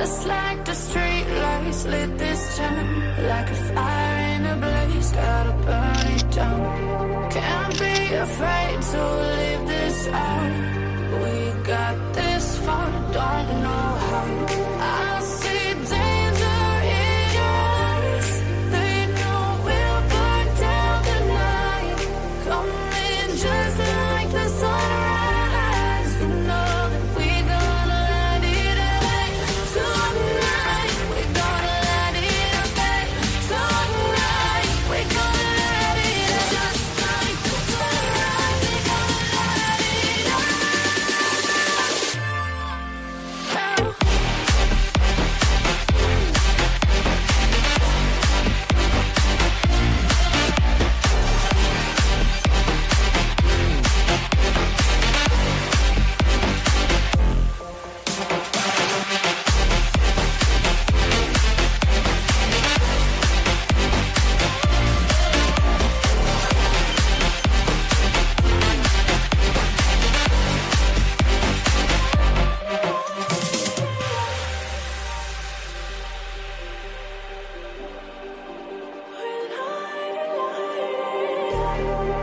Just like the street lights lit this town, like a fire in a blaze, gotta burn it down. Can't be afraid to leave this out. We got this far, don't know how. I see danger in your eyes. They know we'll burn down the night. Coming just like the sunrise. You know that we gonna let it out. Tonight, we gonna let it out. Tonight, we gonna let it out. Just like the sunrise, we gonna let it out.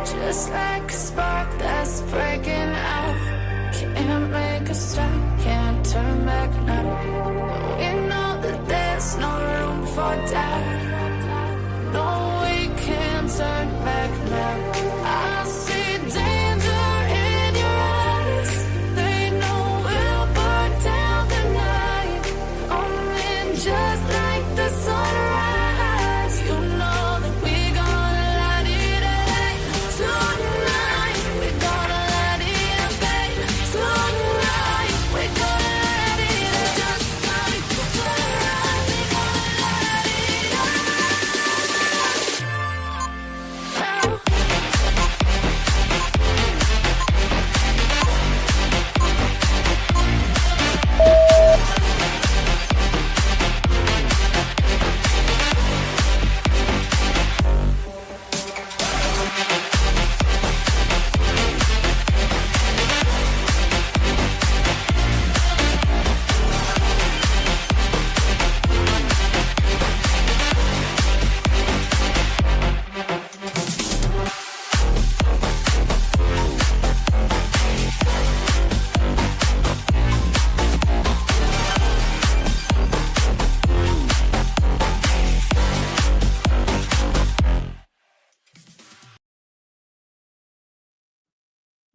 Just like a spark that's breaking out. Can't make a stop, can't turn back now. We know that there's no room for doubt. No, we can't turn back now. I see danger in your eyes. They know we'll burn down the night. Coming just like the sunrise. You know that we gonna let it out. Tonight, we gonna let it out. Tonight, we gonna let it out. Just like the sunrise, we gonna let it out.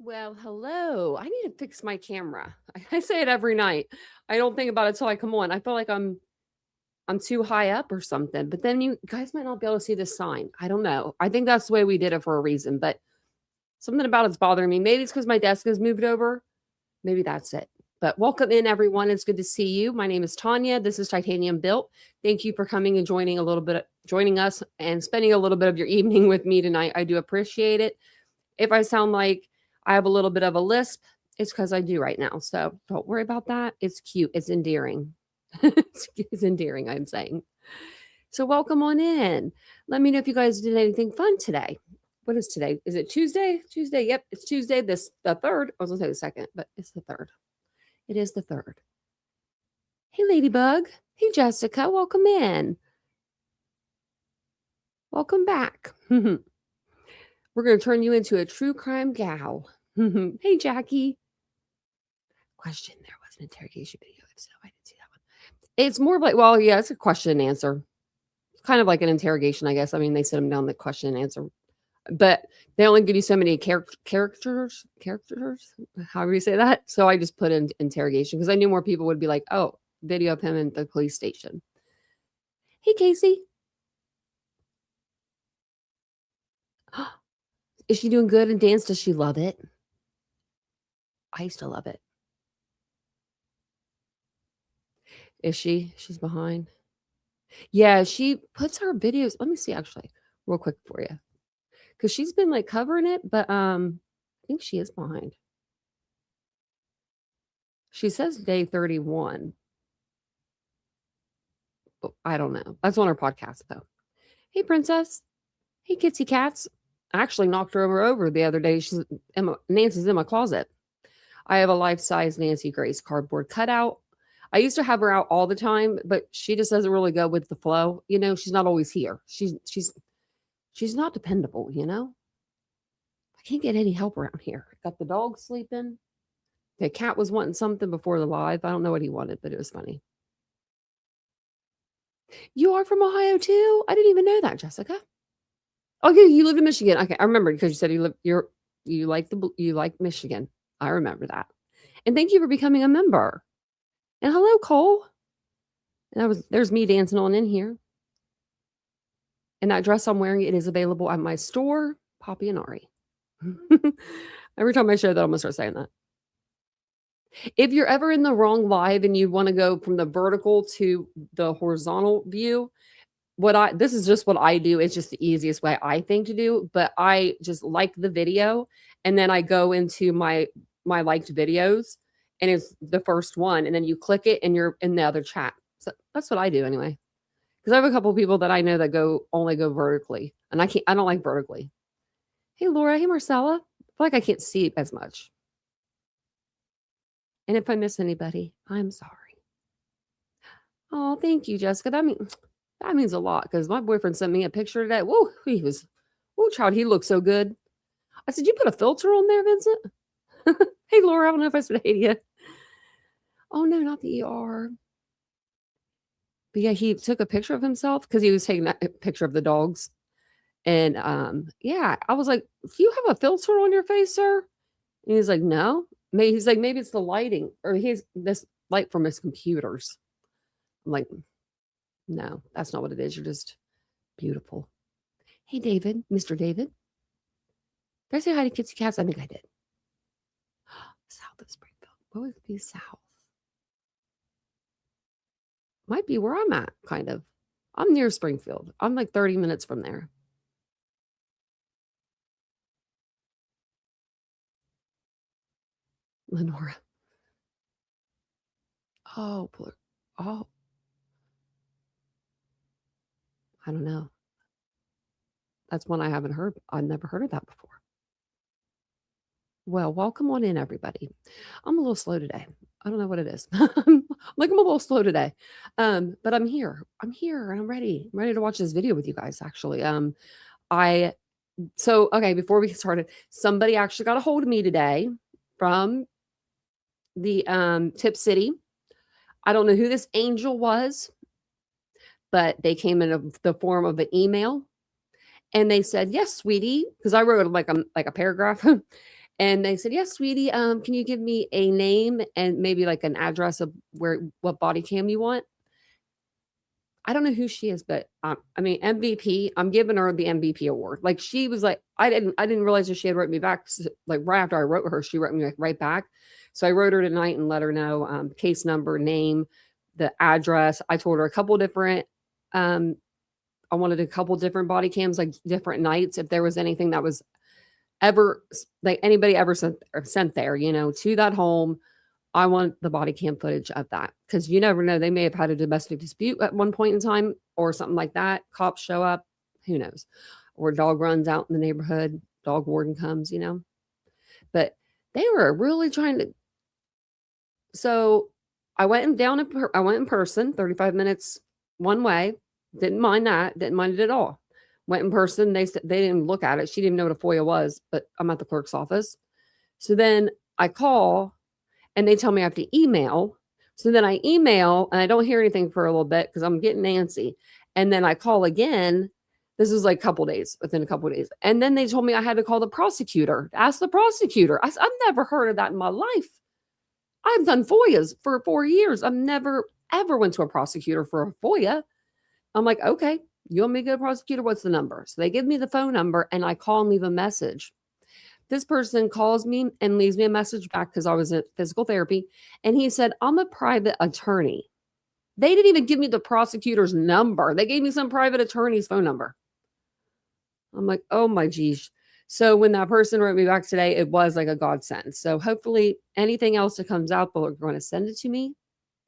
Well, hello. I need to fix my camera. I say it every night. I don't think about it till I come on. I feel like I'm too high up or something. But then you guys might not be able to see the sign. I don't know. I think that's the way we did it for a reason. But something about it's bothering me. Maybe it's because my desk has moved over. Maybe that's it. But welcome in, everyone. It's good to see you. My name is Tanya. This is TitaniumBuilt. Thank you for coming and joining us and spending a little bit of your evening with me tonight. I do appreciate it. If I sound like I have a little bit of a lisp, it's because I do right now. So don't worry about that. It's cute. It's endearing. It's endearing, I'm saying. So welcome on in. Let me know if you guys did anything fun today. What is today? Is it Tuesday? Tuesday. Yep, it's Tuesday. The 3rd. I was going to say the 2nd, but it's the 3rd. It is the 3rd. Hey, Ladybug. Hey, Jessica. Welcome in. Welcome back. We're going to turn you into a true crime gal. Hey, Jackie. Question. There was an interrogation video. So I didn't see that one. It's more like, well, yeah, it's a question and answer. It's kind of like an interrogation, I guess. I mean, they sit them down the question and answer. But they only give you so many characters, however you say that. So I just put in interrogation because I knew more people would be like, oh, video of him in the police station. Hey, Casey. Is she doing good in dance? Does she love it? I used to love it. Is she? She's behind. Yeah, she puts her videos. Let me see actually real quick for you. Because she's been like covering it, but I think she is behind. She says day 31. But I don't know. That's on her podcast though. Hey, princess. Hey, kitsy cats. I actually knocked her over the other day. Nancy's in my closet. I have a life-size Nancy Grace cardboard cutout. I used to have her out all the time, but she just doesn't really go with the flow. You know, she's not always here. She's not dependable, you know? I can't get any help around here. Got the dog sleeping. The cat was wanting something before the live. I don't know what he wanted, but it was funny. You are from Ohio too? I didn't even know that, Jessica. Oh, yeah, you live in Michigan. Okay, I remember because you said you like Michigan. I remember that. And thank you for becoming a member. And hello, Cole. And there's me dancing on in here. And that dress I'm wearing, it is available at my store, Poppy and Ari. Every time I show that, I'm gonna start saying that. If you're ever in the wrong live and you want to go from the vertical to the horizontal view, this is just what I do. It's just the easiest way I think to do, but I just like the video and then I go into my liked videos and it's the first one and then you click it and you're in the other chat. So that's what I do anyway. Because I have a couple people that I know that only go vertically and I don't like vertically. Hey, Laura. Hey, Marcella. I feel like I can't see as much. And if I miss anybody, I'm sorry. Oh, thank you, Jessica. That means a lot because my boyfriend sent me a picture today. Whoa, child, he looks so good. I said, you put a filter on there, Vincent? Hey, Laura, I don't know if I said hey to you. Oh, no, not the ER. But yeah, he took a picture of himself because he was taking that picture of the dogs. And yeah, I was like, do you have a filter on your face, sir? And he's like, no. He's like, maybe it's the lighting or he's this light from his computers. I'm like, no, that's not what it is. You're just beautiful. Hey, David, Mr. David. Did I say hi to Kitsy Cats? I think I did. South of Springfield. What would be south? Might be where I'm at, kind of. I'm near Springfield. I'm like 30 minutes from there. Lenora. Oh, oh. I don't know. That's one I haven't heard. I've never heard of that before. Well, welcome on in, everybody. I'm a little slow today. I don't know what it is. I'm a little slow today. But I'm here. I'm here and I'm ready. I'm ready to watch this video with you guys, actually. Okay, before we get started, somebody actually got a hold of me today from the Tip City. I don't know who this angel was, but they came in the form of an email. And they said, yes, sweetie, because I wrote like a paragraph. And they said, yes, sweetie, can you give me a name and maybe like an address of what body cam you want? I don't know who she is, but MVP, I'm giving her the MVP award. Like she was like, I didn't realize that she had wrote me back. Like right after I wrote her, she wrote me right back. So I wrote her tonight and let her know case number, name, the address. I told her a couple different, I wanted a couple different body cams, like different nights. If there was anything that was ever like anybody ever sent there, to that home, I want the body cam footage of that because you never know. They may have had a domestic dispute at one point in time or something like that. Cops show up, who knows? Or dog runs out in the neighborhood, dog warden comes, But they were really trying to. So I went in person, 35 minutes one way. Didn't mind that. Didn't mind it at all. Went in person. They didn't look at it. She didn't know what a FOIA was, but I'm at the clerk's office. So then I call and they tell me I have to email. So then I email and I don't hear anything for a little bit because I'm getting antsy. And then I call again. This is like within a couple of days. And then they told me I had to call the prosecutor, ask the prosecutor. I've never heard of that in my life. I've done FOIAs for 4 years. I've never, ever went to a prosecutor for a FOIA. I'm like, okay, you want me to go to prosecutor? What's the number? So they give me the phone number and I call and leave a message. This person calls me and leaves me a message back because I was at physical therapy. And he said, I'm a private attorney. They didn't even give me the prosecutor's number. They gave me some private attorney's phone number. I'm like, oh my geez. So when that person wrote me back today, it was like a godsend. So hopefully anything else that comes out, they're going to send it to me.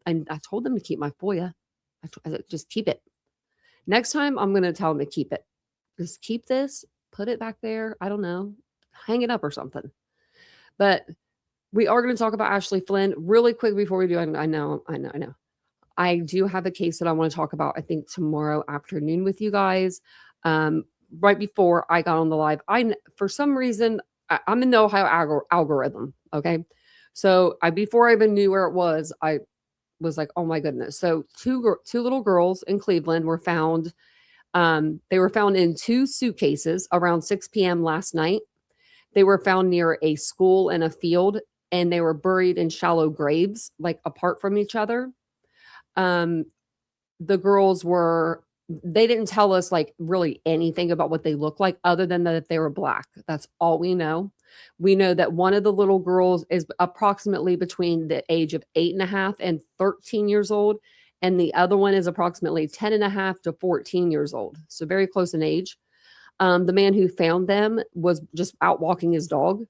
And I told them to keep my FOIA. I said, just keep it. Next time, I'm going to tell them to keep it. Just keep this, put it back there. I don't know. Hang it up or something. But we are going to talk about Ashley Fylnn really quick before we do. I know. I do have a case that I want to talk about, I think tomorrow afternoon with you guys. Right before I got on the live, for some reason, I'm in the Ohio algorithm. Okay. So before I even knew where it was, I was like, oh my goodness. So two little girls in Cleveland were found. They were found in 2 suitcases around 6 p.m. last night. They were found near a school and a field, and they were buried in shallow graves, like apart from each other. Um, the girls they didn't tell us like really anything about what they look like other than that they were black. That's all we know. We know that one of the little girls is approximately between the age of 8.5 and 13 years old. And the other one is approximately 10.5 to 14 years old. So very close in age. The man who found them was just out walking his dog,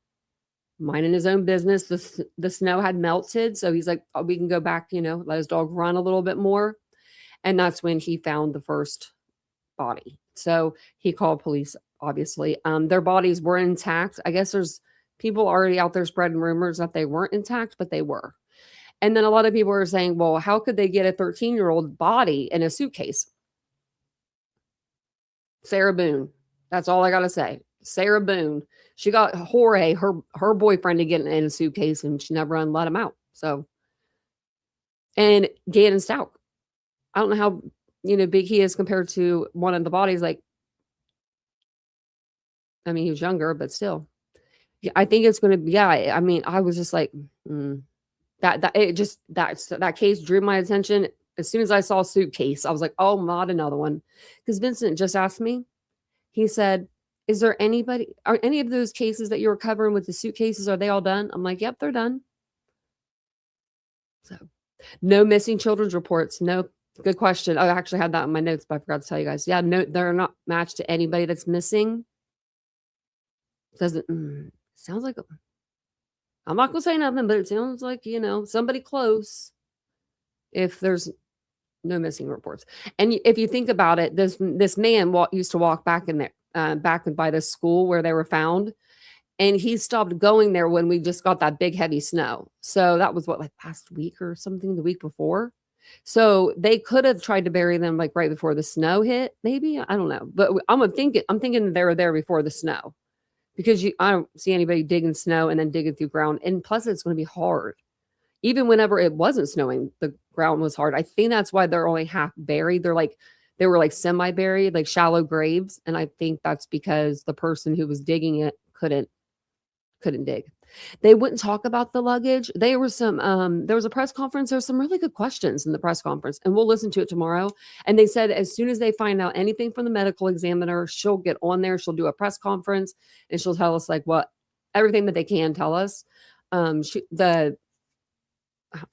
minding his own business. The snow had melted. So he's like, oh, we can go back, let his dog run a little bit more. And that's when he found the first body. So he called police, obviously. Their bodies were intact. I guess there's people already out there spreading rumors that they weren't intact, but they were. And then a lot of people are saying, well, how could they get a 13-year-old body in a suitcase? Sarah Boone. That's all I got to say. Sarah Boone. She got Jorge, her boyfriend, to get in a suitcase, and she never let him out. So, and Gannon Stout. I don't know how, big he is compared to one of the bodies. Like, I mean, he was younger, but still. Yeah, I think it's going to be, I mean, I was just like, that case drew my attention. As soon as I saw suitcase, I was like, oh, not another one. Because Vincent just asked me, he said, are any of those cases that you were covering with the suitcases, are they all done? I'm like, yep, they're done. So no missing children's reports. No. Good question. I actually had that in my notes, but I forgot to tell you guys. Yeah, no, they're not matched to anybody that's missing. Doesn't sounds like I'm not gonna say nothing, but it sounds like somebody close. If there's no missing reports, and if you think about it, this man used to walk back in there, back by the school where they were found, and he stopped going there when we just got that big heavy snow. So that was like last week or something, the week before. So they could have tried to bury them like right before the snow hit, maybe. I don't know. But I'm thinking they were there before the snow, because I don't see anybody digging snow and then digging through ground. And plus it's going to be hard. Even whenever it wasn't snowing, the ground was hard. I think that's why they're only half buried. They were like semi-buried, like shallow graves. And I think that's because the person who was digging it couldn't dig. They wouldn't talk about the luggage. There was a press conference. There's some really good questions in the press conference, and we'll listen to it tomorrow. And they said as soon as they find out anything from the medical examiner, she'll get on there. She'll do a press conference and she'll tell us like everything that they can tell us. I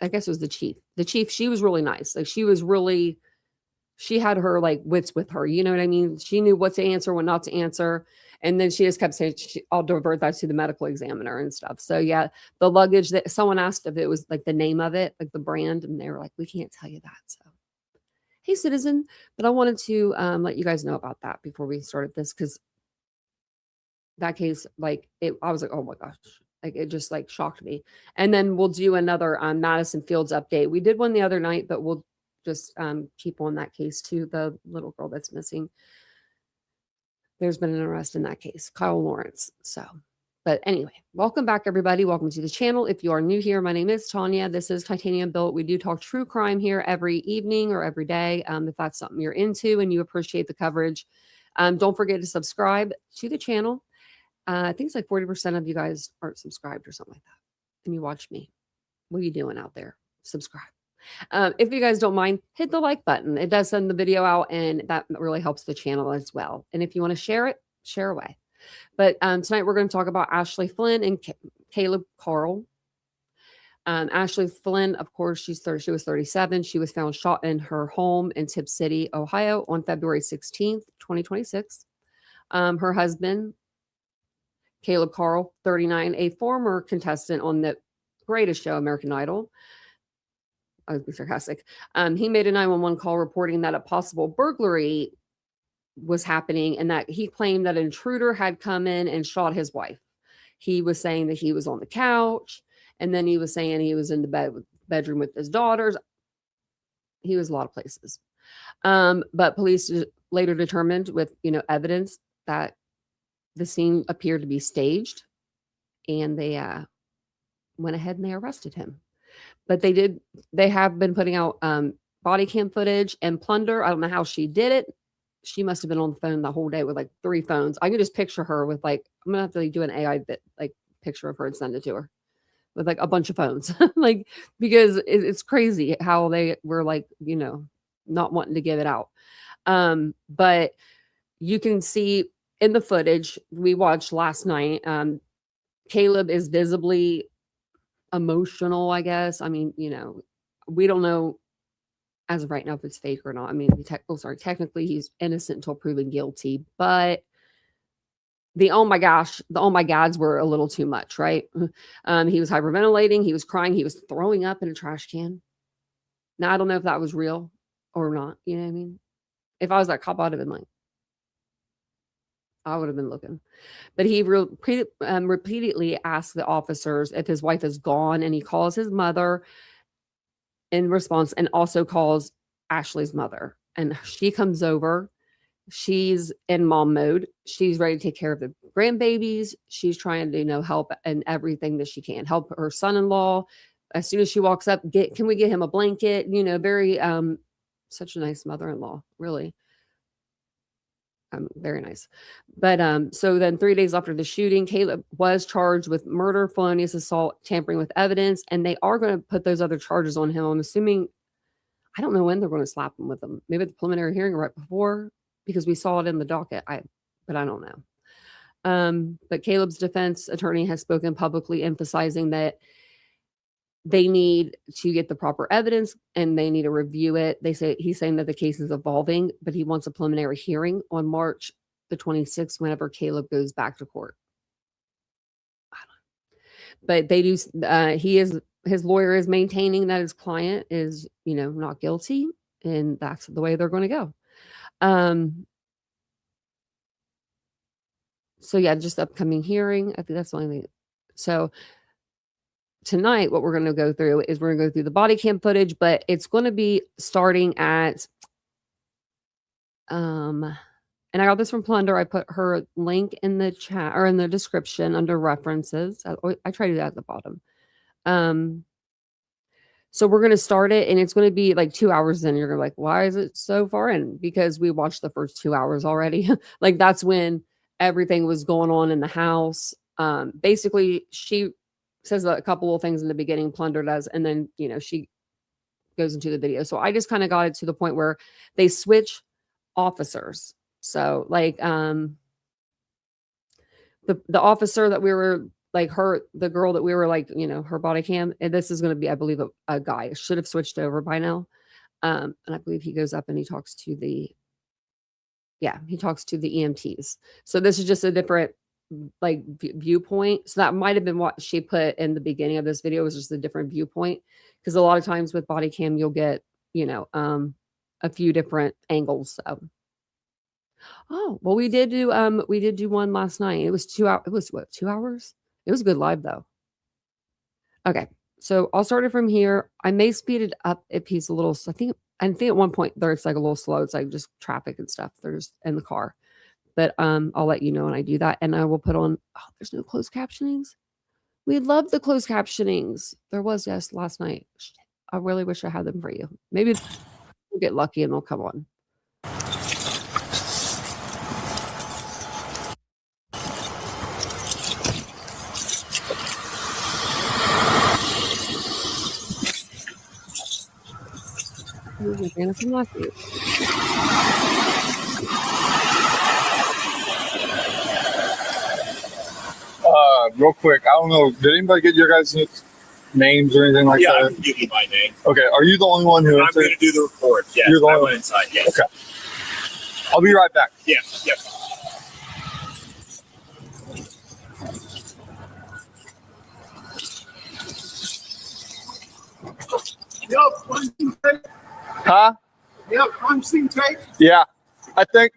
guess it was the chief. The chief, she was really nice. Like she had her like wits with her. You know what I mean? She knew what to answer, what not to answer. And then she just kept saying, I'll divert that to the medical examiner and stuff. So yeah, the luggage, that someone asked if it was like the name of it, like the brand. And they were like, we can't tell you that. So, hey citizen, but I wanted to let you guys know about that before we started this. Cause that case, I was like, oh my gosh, like it just like shocked me. And then we'll do another Madison Fields update. We did one the other night, but we'll just keep on that case too. The little girl that's missing. There's been an arrest in that case, Kyle Lawrence. So, but anyway, welcome back, everybody. Welcome to the channel. If you are new here, my name is Tanya. This is TitaniumBuilt. We do talk true crime here every evening or every day. If that's something you're into and you appreciate the coverage, don't forget to subscribe to the channel. I think it's like 40% of you guys aren't subscribed or something like that. And you watch me. What are you doing out there? Subscribe. If you guys don't mind, hit the like button. It does send the video out, and that really helps the channel as well. And if you want to share it, share away. But tonight we're going to talk about Ashley Fylnn and Caleb Carl. Ashley Fylnn, of course, she was 37. She was found shot in her home in Tip City, Ohio on February 16th, 2026. Her husband, Caleb Carl, 39, a former contestant on the greatest show, American Idol. I was being sarcastic. He made a 911 call reporting that a possible burglary was happening and that he claimed that an intruder had come in and shot his wife. He was saying that he was on the couch And then he was saying he was in the bedroom with his daughters. He was a lot of places. But police later determined with, evidence that the scene appeared to be staged, and they went ahead and they arrested him. But they have been putting out body cam footage and plunder. I don't know how she did it. She must have been on the phone the whole day with like 3 phones. I can just picture her with like, I'm gonna have to do an AI picture of her and send it to her with like a bunch of phones. Like, because it's crazy how they were like, not wanting to give it out. But you can see in the footage we watched last night, Caleb is visibly emotional, I guess. I mean, we don't know as of right now if it's fake or not. I mean, technically he's innocent until proven guilty, but the oh my gods were a little too much, right? He was hyperventilating, he was crying, he was throwing up in a trash can. Now, I don't know if that was real or not. You know what I mean? If I was that cop, I would have been looking. But he repeatedly asked the officers if his wife is gone, and he calls his mother in response and also calls Ashley's mother. And she comes over. She's in mom mode. She's ready to take care of the grandbabies. She's trying to, help in everything that she can. Help her son-in-law. As soon as she walks up, can we get him a blanket? Very such a nice mother-in-law, really. Very nice. But so then 3 days after the shooting, Caleb was charged with murder, felonious assault, tampering with evidence, and they are going to put those other charges on him. I'm assuming, I don't know when they're going to slap him with them. Maybe at the preliminary hearing right before, because we saw it in the docket. But I don't know. But Caleb's defense attorney has spoken publicly, emphasizing that they need to get the proper evidence and they need to review it. He's saying that the case is evolving, but he wants a preliminary hearing on March the 26th, whenever Caleb goes back to court. But they do. His lawyer is maintaining that his client is, not guilty, and that's the way they're going to go. So yeah, just upcoming hearing. I think that's the only thing. So tonight, what we're going to go through is we're going to go through the body cam footage, but it's going to be starting at, and I got this from Plunder. I put her link in the chat or in the description under references. I try to do that at the bottom. So we're going to start it, and it's going to be like 2 hours in. You're going to be like, why is it so far in? Because we watched the first 2 hours already. Like, that's when everything was going on in the house. Basically, she says a couple of things in the beginning, Plunder does, and then, she goes into the video. So I just kind of got it to the point where they switch officers. So like, the officer that we were like the girl that we were like, her body cam, and this is going to be, I believe, a guy. Should have switched over by now. And I believe he goes up and he talks to the EMTs. So this is just a different viewpoint. So that might have been what she put in the beginning of this video, was just a different viewpoint, because a lot of times with body cam you'll get a few different angles. So we did do one last night. It was 2 hours. It was what, 2 hours? It was good live though. Okay, so I'll start it from here. I may speed it up if he's a little. I think at one point there it's like a little slow. It's like just traffic and stuff. They're just in the car. But I'll let you know when I do that. And I will put on, there's no closed captionings. We love the closed captionings. There was, yes, last night. I really wish I had them for you. Maybe we'll get lucky and they'll come on. From last week. Real quick, I don't know, did anybody get your guys' names or anything like that? Yeah, I can give you my name. Okay, are you the only one who... I'm going to do the report, yes. You're the I only went inside, yes. Okay. I'll be right back. Yeah, yeah. Huh? Yep, crime scene tape. Yeah, I think...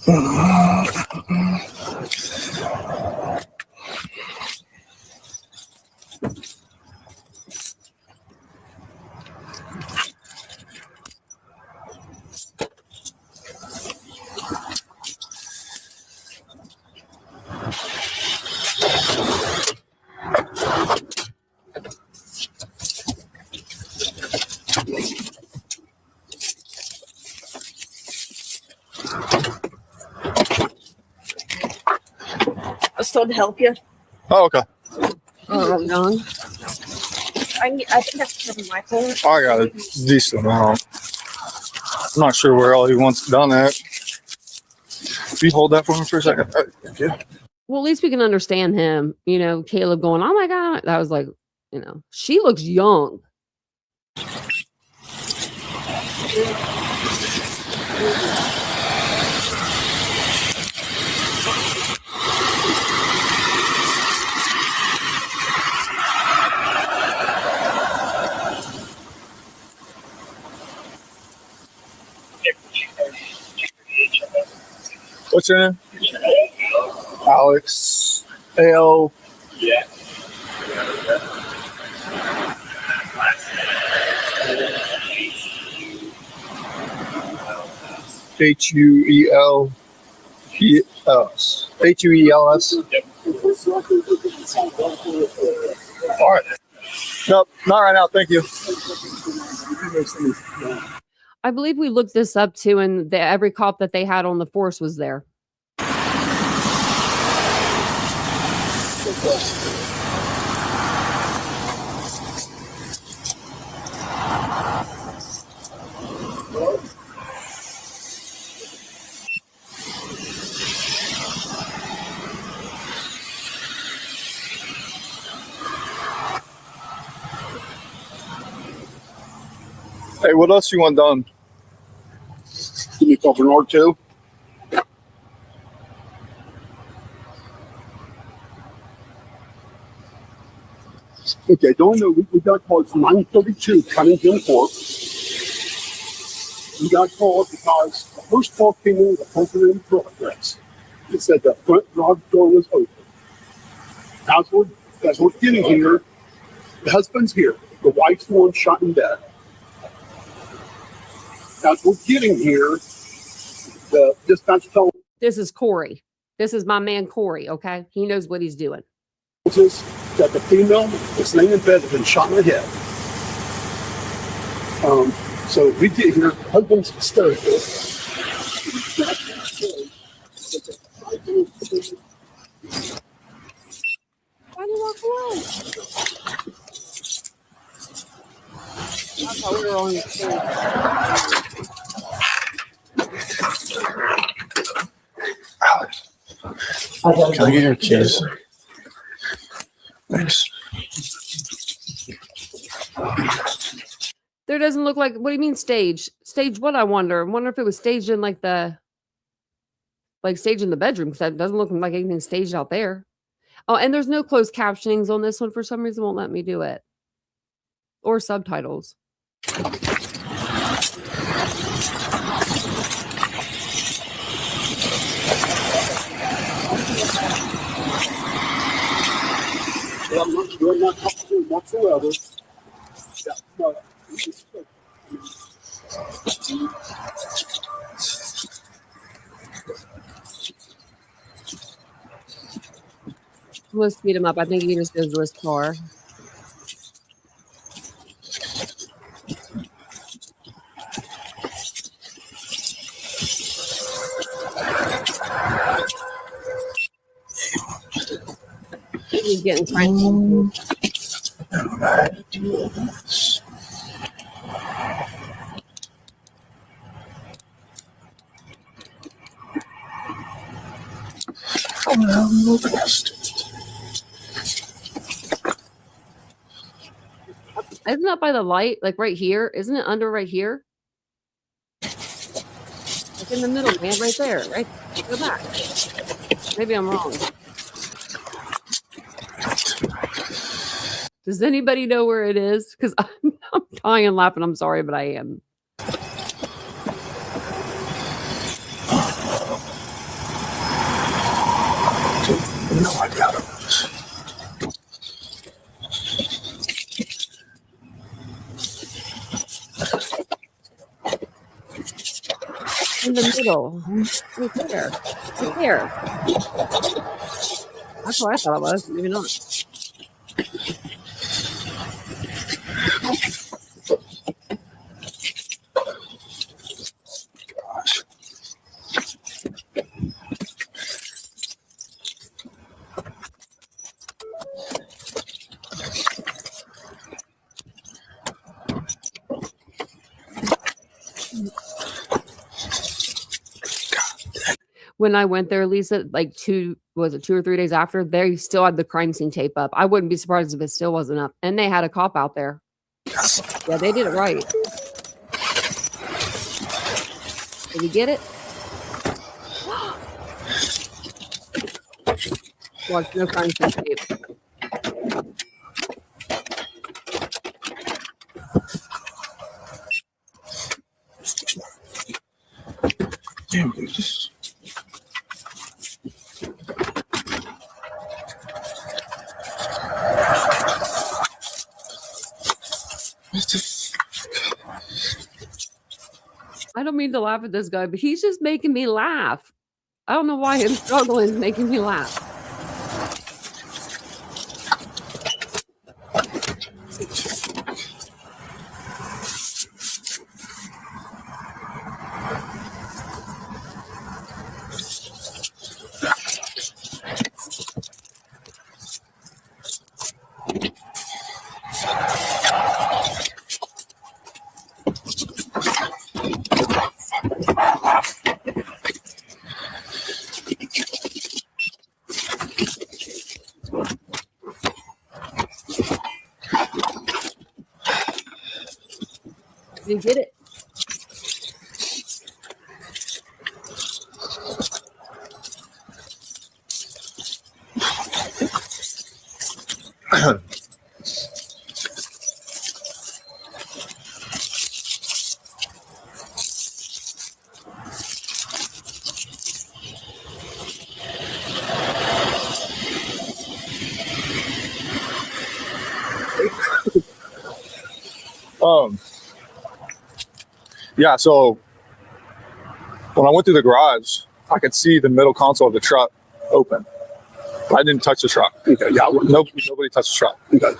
I still to help you. Oh, okay. Oh, John. I think that's from my phone. I got a decent amount. I'm not sure where all he wants it done at. If you hold that for me for a second. Yeah. Well, at least we can understand him. You know, Caleb going, oh my God. That was like, you know, she looks young. What's your name? Alex. A-L. Yeah. H-U-E-L-E-S. H-U-E-L-S. Yep. All right. Nope, not right now. Thank you. I believe we looked this up too, and every cop that they had on the force was there. Hey, what else you want done? Can you cover an R2? Okay, don't know. We got called from 932 Cunningham Court. We got called because the first call came in with a poker in progress. It said the front garage door was open. As we're getting here, the husband's here. The wife's the one shot in bed. As we're getting here, the dispatch told This is Corey. This is my man, Corey. Okay. He knows what he's doing. us that the female was laying in bed, had been shot in the head. So we get here, husband's hysterical. Why do you walk away? I thought we were on the phone. Can I get your keys? Thanks. There doesn't look like, what do you mean stage? Stage what, I wonder? I wonder if it was staged in like staged in the bedroom, because that doesn't look like anything staged out there. Oh, and there's no closed captionings on this one. For some reason, won't let me do it. Or subtitles. You're not comfortable whatsoever. Yeah, no. Let's speed him up. I think he just goes to his car. He's getting cranky. Isn't that by the light? Like right here? Isn't it under right here? Like in the middle, man. Right there. Right. Go back. Maybe I'm wrong. Does anybody know where it is? Because I'm dying and laughing. I'm sorry, but I am. in the middle. Right there. Right there. That's what I thought it was. Maybe not. When I went there, Lisa, like 2 or 3 days after, they still had the crime scene tape up. I wouldn't be surprised if it still wasn't up. And they had a cop out there. Yeah, they did it right. Did we get it? Watch, no crime scene tape. Damn, dude, just... I don't mean to laugh at this guy, but he's just making me laugh. I don't know why him struggling is making me laugh. You get it? Yeah, so when I went through the garage, I could see the middle console of the truck open. I didn't touch the truck. Okay, yeah. Nobody touched the truck. Okay.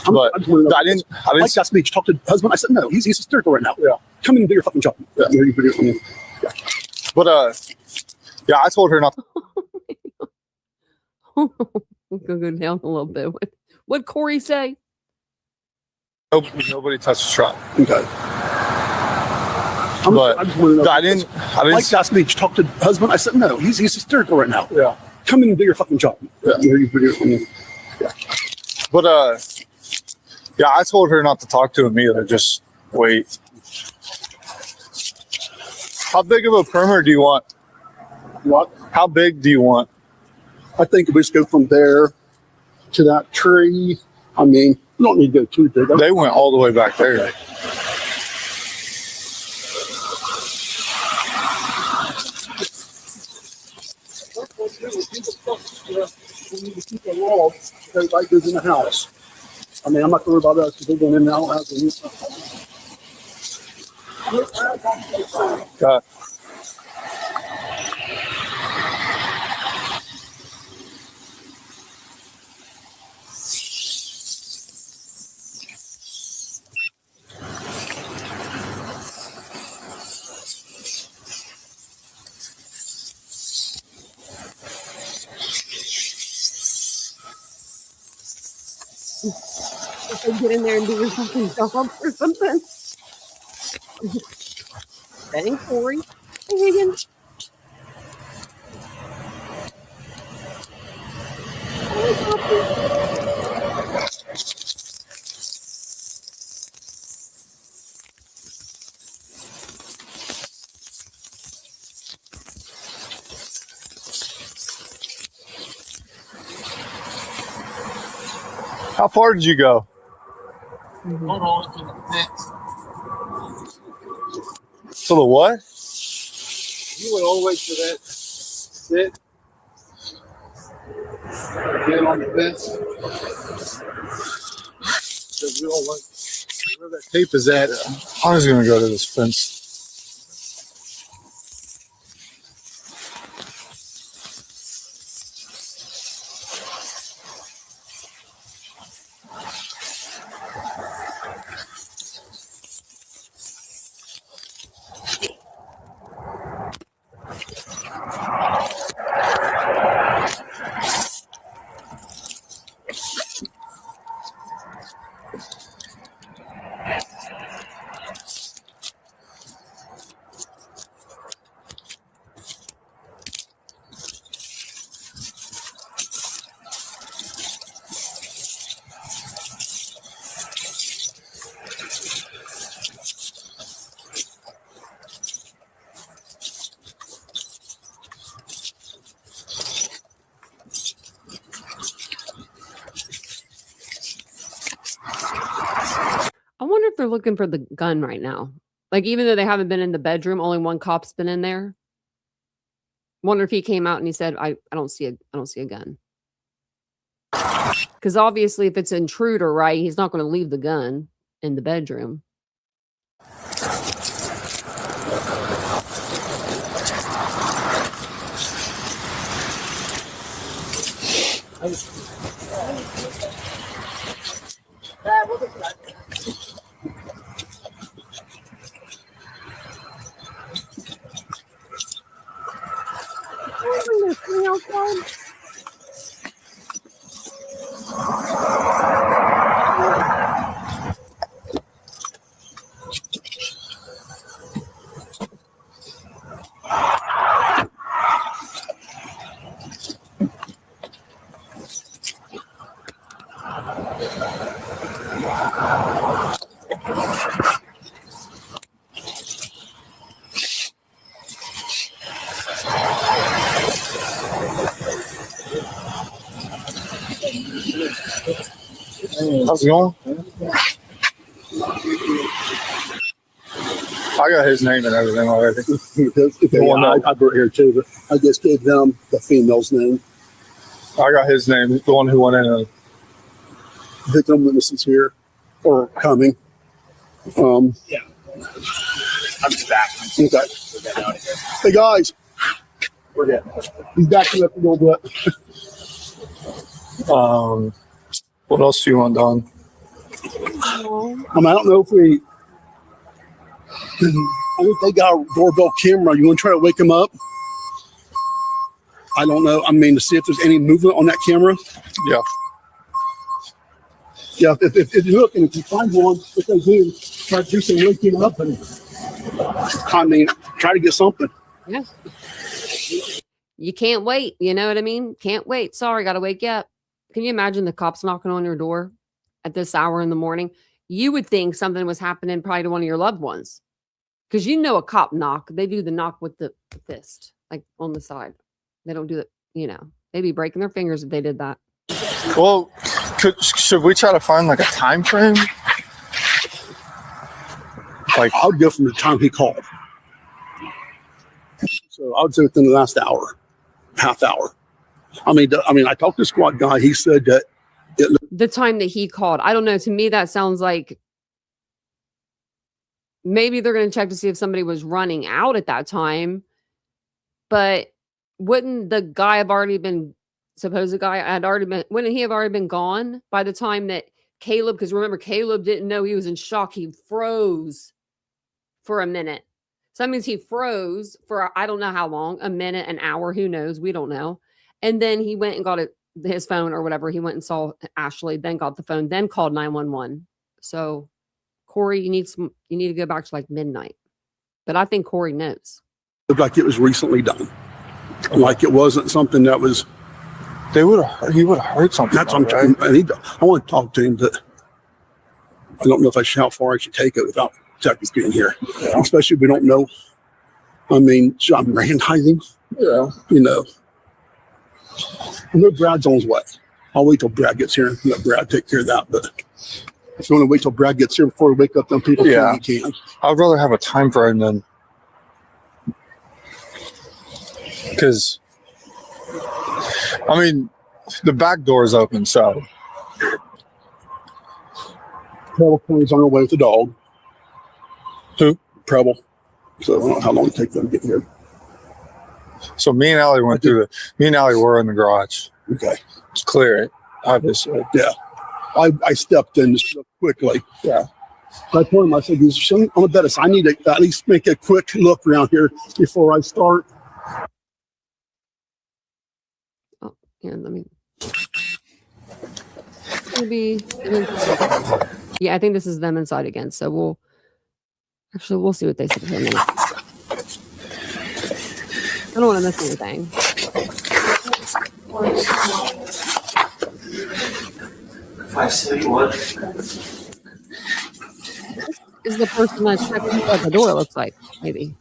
But I didn't. Mike asked me to talk to the husband. I said, no, he's hysterical right now. Yeah. Come in and do your fucking job. Yeah. Yeah. But yeah, I told her not. We'll go down a little bit. What'd Corey say? Nobody touched the truck. Okay. But I didn't. Mike asked me to talk to the husband. I said, no, he's hysterical right now. Yeah. Come in and do your fucking job. Yeah. Yeah. But yeah, I told her not to talk to him either. Just wait. How big of a perimeter do you want? What? How big do you want? I think if we just go from there to that tree, I mean, we don't need to go too big. They went all the way back there. Okay. We need to keep the wall so everybody goes in the house. I mean, I'm not worried about us because they're going in and out. Got Get in there and do your fucking job or something. Betting Corey. Hey, Higgins. How far did you go? Hold on to the fence. To the what? You went all the way to that sit. Get on the fence. So we all went where that tape is at. I was gonna go to this fence. they're looking for the gun right now. Like, even though they haven't been in the bedroom, only one cop's been in there. Wonder if he came out and he said, I don't see a gun. Because obviously if it's an intruder, right, he's not going to leave the gun in the bedroom. How's it going? I got his name and everything already. I brought here too, but I just gave them the female's name. I got his name, the one who went in. Victim witnesses here or coming. Yeah. I'm just back. Okay. We're getting out of here. Hey guys, We're good. I'm backing up a little bit. What else do you want done? I don't know if we. I think they got a doorbell camera. You want to try to wake them up? I don't know. I mean, to see if there's any movement on that camera. Yeah. Yeah, if you look and if you find one, what they do, try to do some waking up and, I mean, try to get something. Yeah. You can't wait. You know what I mean? Can't wait. Sorry, got to wake you up. Can you imagine the cops knocking on your door at this hour in the morning? You would think something was happening probably to one of your loved ones. Because you know a cop knock. They do the knock with the fist, like on the side. They don't do it, you know. They'd be breaking their fingers if they did that. Well, should we try to find like a time frame? Like, I would go from the time he called. So I would say within the last hour, half hour. I mean, I talked to the squad guy. He said that The time that he called, I don't know. To me, that sounds like maybe they're going to check to see if somebody was running out at that time. But wouldn't the guy have already been, wouldn't he have already been gone by the time that Caleb, because remember, Caleb didn't know, he was in shock. He froze for a minute. So that means he froze for, I don't know how long, a minute, an hour, who knows? We don't know. And then he went and got his phone or whatever. He went and saw Ashley, then got the phone, then called 911. So Corey, you need to go back to like midnight. But I think Corey knows. it looked like it was recently done. Like it wasn't something that was. He would have heard something. That's what I'm right? I want to talk to him, but I don't know how far I should take it without detectives being here. Yeah. Especially if we don't know. I mean, so I'm randomizing. Yeah. You know. I know Brad's on his way. I'll wait till Brad gets here and let Brad take care of that. But if you want to wait till Brad gets here before we wake up them people, yeah, you can. I'd rather have a time frame than, because I mean the back door is open, so Preble is on her way with the dog. Who? Preble. So I don't know how long it takes them to get here. So me and Allie were in the garage. Okay. It's clear, obviously. Yeah. I stepped in just real quickly. Yeah. I told him, I said, I'm a better. I need to at least make a quick look around here before I start. Oh, yeah, let me. Maybe. Yeah, I think this is them inside again. So we'll see what they say in a minute. I don't want to miss anything. Is the person that's checking at the door, looks like, maybe.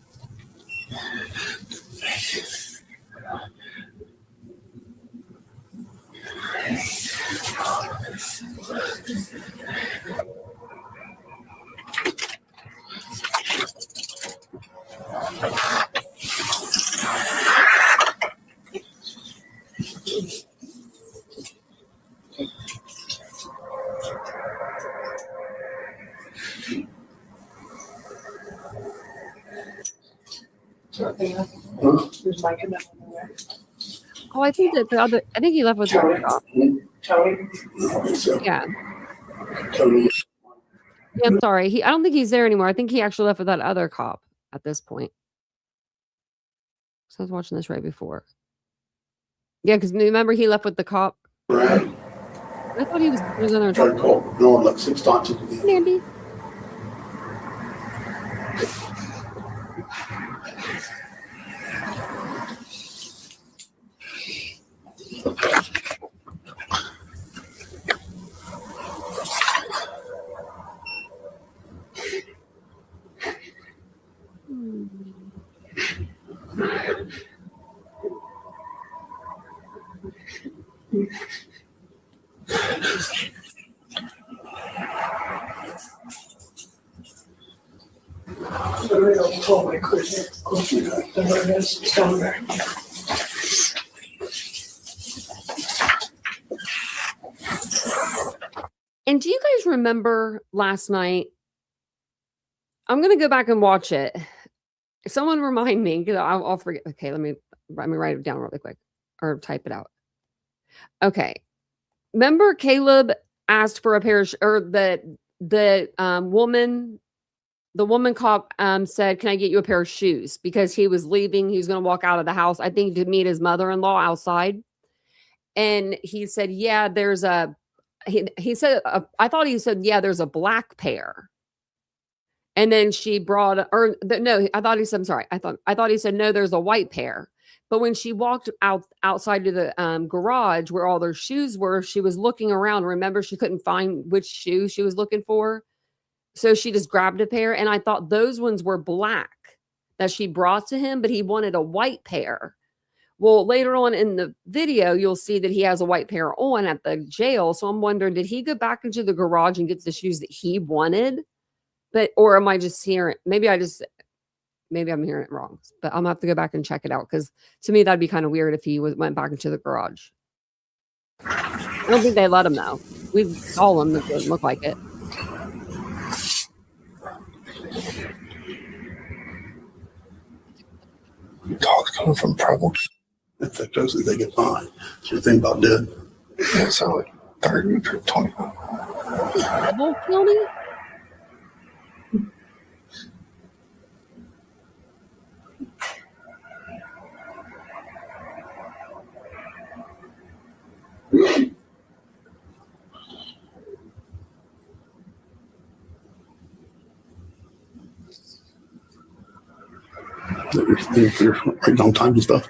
There's Mike in that one there. Oh, I think that I think he left with the other cop. Tony. Yeah. Tony. Yeah, I'm sorry. I don't think he's there anymore. I think he actually left with that other cop at this point. So I was watching this right before. Yeah, because remember he left with the cop. Brad. I thought he was in there. Tried to call the door like 6 times. Andy. And do you guys remember last night? I'm going to go back and watch it. Someone remind me, because I'll forget. Okay, let me write it down really quick or type it out. Okay. Remember Caleb asked for a pair of or the woman cop said, "Can I get you a pair of shoes?" Because he was leaving. He was going to walk out of the house, I think, to meet his mother-in-law outside. And he said, "Yeah, there's a." He said, "I thought he said, yeah, there's a black pair." And then she brought, no, I thought he said, I'm sorry. I thought he said, no, there's a white pair. But when she walked outside to the garage where all their shoes were, she was looking around. Remember, she couldn't find which shoe she was looking for. So she just grabbed a pair. And I thought those ones were black that she brought to him, but he wanted a white pair. Well, later on in the video, you'll see that he has a white pair on at the jail. So I'm wondering, did he go back into the garage and get the shoes that he wanted? Or am I just hearing? Maybe I'm hearing it wrong. But I'm gonna have to go back and check it out, because to me that'd be kind of weird if he went back into the garage. I don't think they let him though. We saw him. It doesn't look like it. Dogs coming from trouble. If they close it, they get fined. So you think about dead. Yeah, so like 30 or 25. Double county? They're right on time and stuff.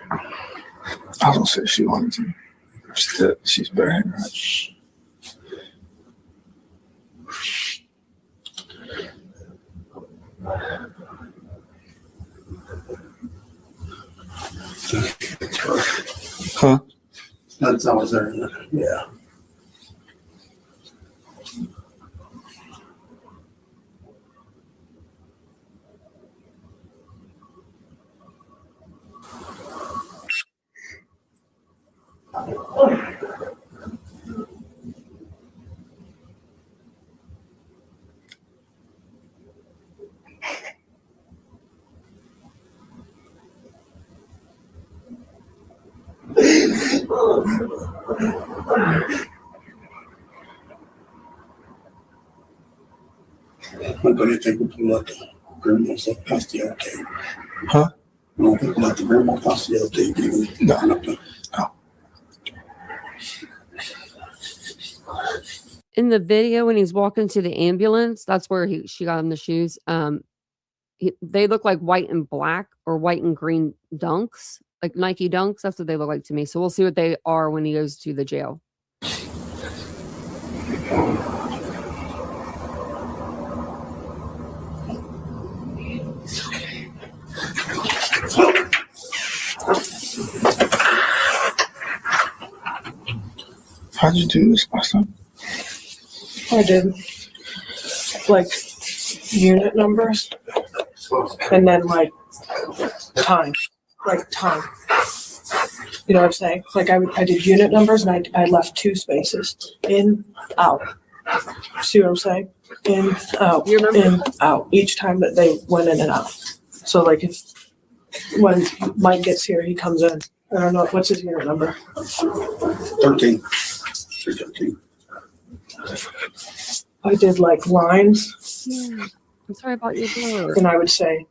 I don't say she wanted to. She's barehanded, right? Huh? That's how I was there. Yeah. I don't think we'll let the grandma stuff past the old tape. Huh? I don't think we'll let the grandma past the old tape either. No. Oh. In the video, when he's walking to the ambulance, that's where she got him the shoes. They look like white and black or white and green dunks, like Nike dunks. That's what they look like to me. So we'll see what they are when he goes to the jail. How'd you do this last time? I did like unit numbers and then like time. You know what I'm saying? Like I did unit numbers and I left 2 spaces. In, out. See what I'm saying? In, out. You remember? In, out. Each time that they went in and out. So like if when Mike gets here, he comes in. I don't know, what's his unit number? 13. 313. I did like lines, Yeah. I'm sorry about your blur. and I would say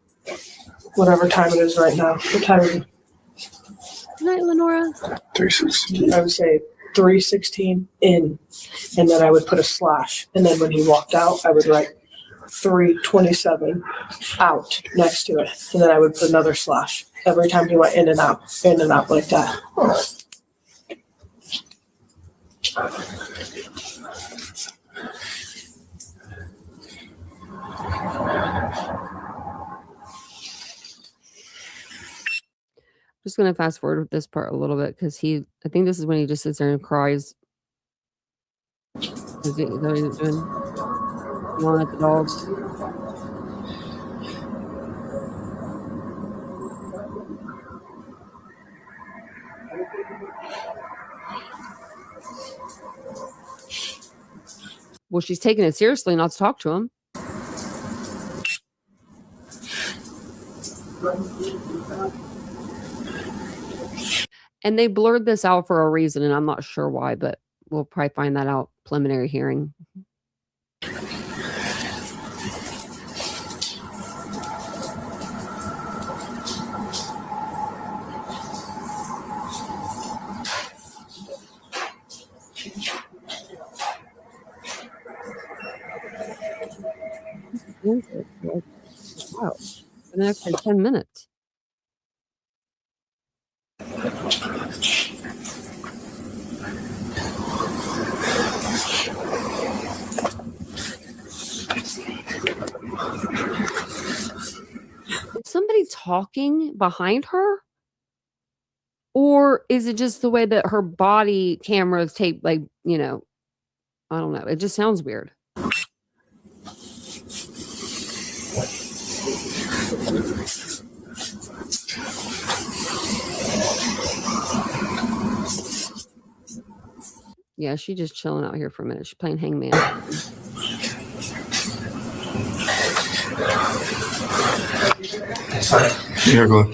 whatever time it is right now. What time is it? Good night, Lenora. 316. I would say 3:16 in, and then I would put a slash. And then when he walked out, I would write 3:27 out next to it. And then I would put another slash every time he went in and out like that. Just gonna fast forward with this part a little bit because I think this is when he just sits there and cries. Is that what he's doing? Yelling at the dogs. Well, she's taking it seriously not to talk to him. And they blurred this out for a reason, and I'm not sure why, but we'll probably find that out preliminary hearing. Wow. And that's like 10 minutes. Is somebody talking behind her? Or is it just the way that her body camera is taped? Like, you know, I don't know. It just sounds weird. Yeah, she's just chilling out here for a minute. She's playing hangman. Here, go.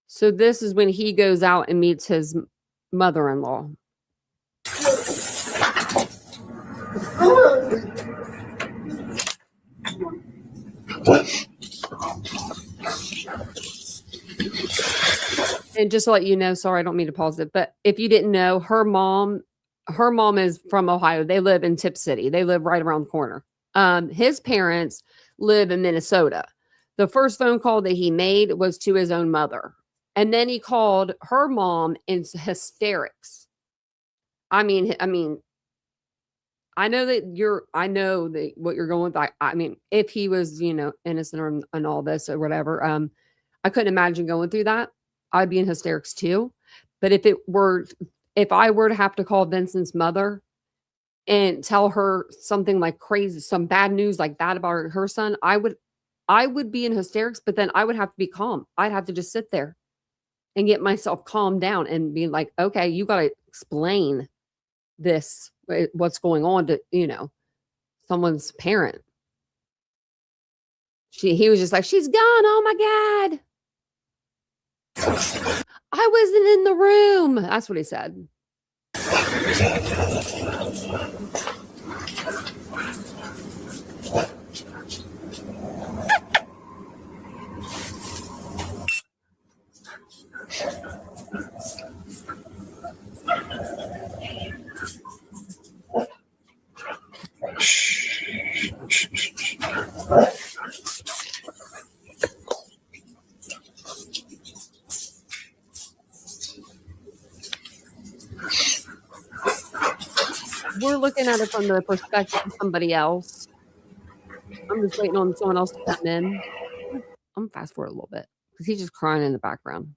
So this is when he goes out and meets his mother-in-law. And just to let you know, sorry, I don't mean to pause it, but if you didn't know, her mom is from Ohio. They live in Tip City. They live right around the corner. His parents live in Minnesota. The first phone call that he made was to his own mother. And then he called her mom in hysterics. I know that what you're going with. I mean, if he was, innocent or and all this or whatever, I couldn't imagine going through that. I'd be in hysterics too. But if I were to have to call Vincent's mother and tell her something like crazy, some bad news like that about her son, I would be in hysterics, but then I would have to be calm. I'd have to just sit there and get myself calmed down and be like, okay, you got to explain this, what's going on to, someone's parent. He was just like, she's gone. Oh my God. I wasn't in the room. That's what he said. We're looking at it from the perspective of somebody else. I'm just waiting on someone else to come in. I'm fast forward a little bit because he's just crying in the background.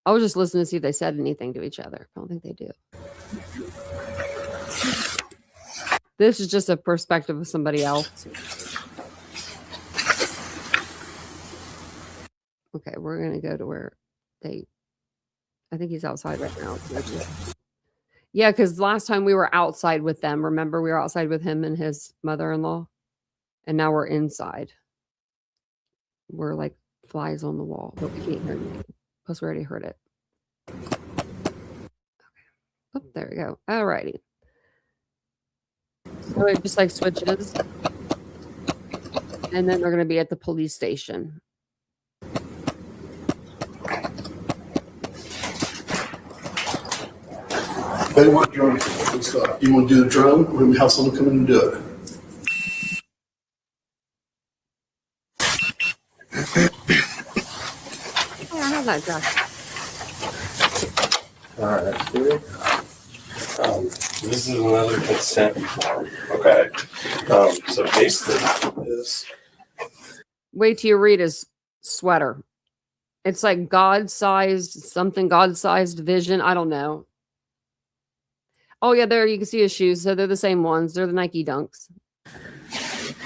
I was just listening to see if they said anything to each other. I don't think they do. This is just a perspective of somebody else. Okay, we're gonna go to where they. I think he's outside right now. Yeah, because last time we were outside with them. Remember, we were outside with him and his mother-in-law, and now we're inside. We're like flies on the wall, but we can't hear anything. Plus, we already heard it. Okay. Oh, there we go. All righty. So it just like switches, and then they're going to be at the police station. They want drone and stuff. You want to do the drone? We're going to have someone come in and do it. Oh, I have that jacket. All right, that's good. This is another consent form. Okay. So basically, this. Wait till you read his sweater. It's like God-sized something, God-sized vision. I don't know. Oh yeah, there you can see his shoes. So they're the same ones. They're the Nike Dunks.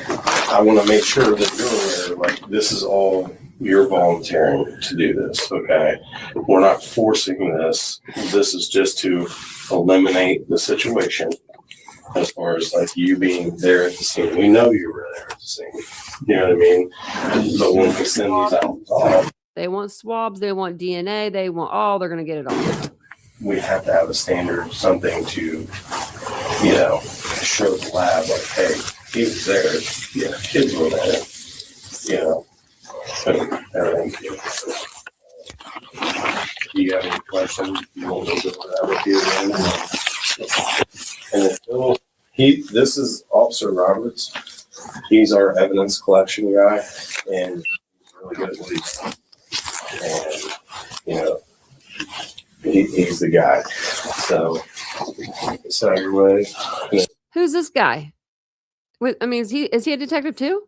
I want to make sure that you're aware, like, this is all you're volunteering to do this, okay? We're not forcing this. This is just to eliminate the situation as far as, like, you being there at the scene. We know you were there at the scene. You know what I mean? But when we send these out, They want swabs. They want DNA. They want all. They're going to get it all. we have to have a standard, something to, you know, show the lab, like, hey, he was there. Yeah, kids were there. You know, and everything. Do you have any questions? You want me to go over that with you again? And Phil, this is Officer Roberts. He's our evidence collection guy, and he's really good at what he does. And, you know, he's the guy. So everybody. Who's this guy? Wait, I mean, is he a detective too?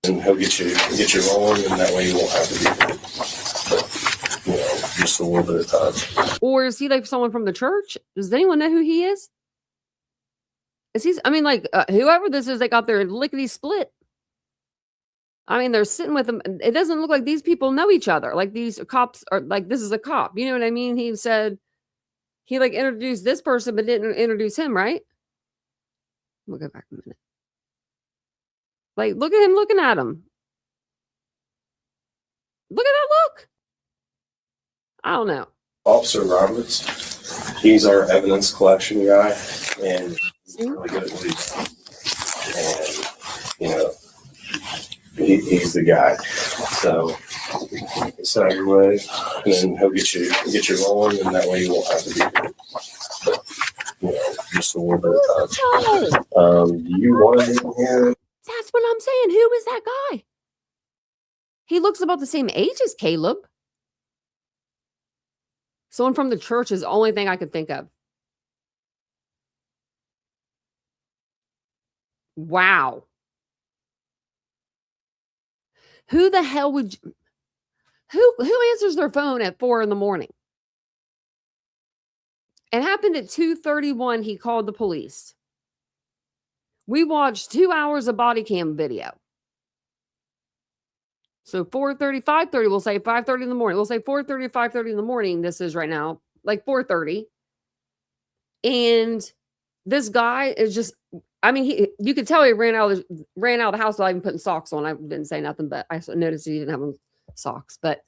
And he'll get you rolling, and that way you won't have to be, you know, just a little bit of time. Or is he like someone from the church? Does anyone know who he is? Is he? I mean, like whoever this is, they got their lickety split. I mean, they're sitting with him. It doesn't look like these people know each other. Like these cops are like, this is a cop. You know what I mean? He said he like introduced this person, but didn't introduce him, right? We'll go back a minute. Like, look at him looking at him. Look at that look. I don't know. Officer Roberts, he's our evidence collection guy, and he's really good at what he does. And, you know, he's the guy. So everybody, and then he'll get you rolling, and that way you won't have to be, you know, just a little bit of time. Do you want to be here? That's what I'm saying. Who is that guy? He looks about the same age as Caleb. Someone from the church is the only thing I could think of. Wow. Who the hell would you, who answers their phone at 4 a.m? It happened at 2:31. He called the police. We watched 2 hours of body cam video. So 4:30, 5:30, we'll say 5:30 in the morning. We'll say 4:30, 5:30 in the morning. This is right now, like 4:30. And this guy is just, I mean, you could tell he ran out of the house without even putting socks on. I didn't say nothing, but I noticed he didn't have socks. But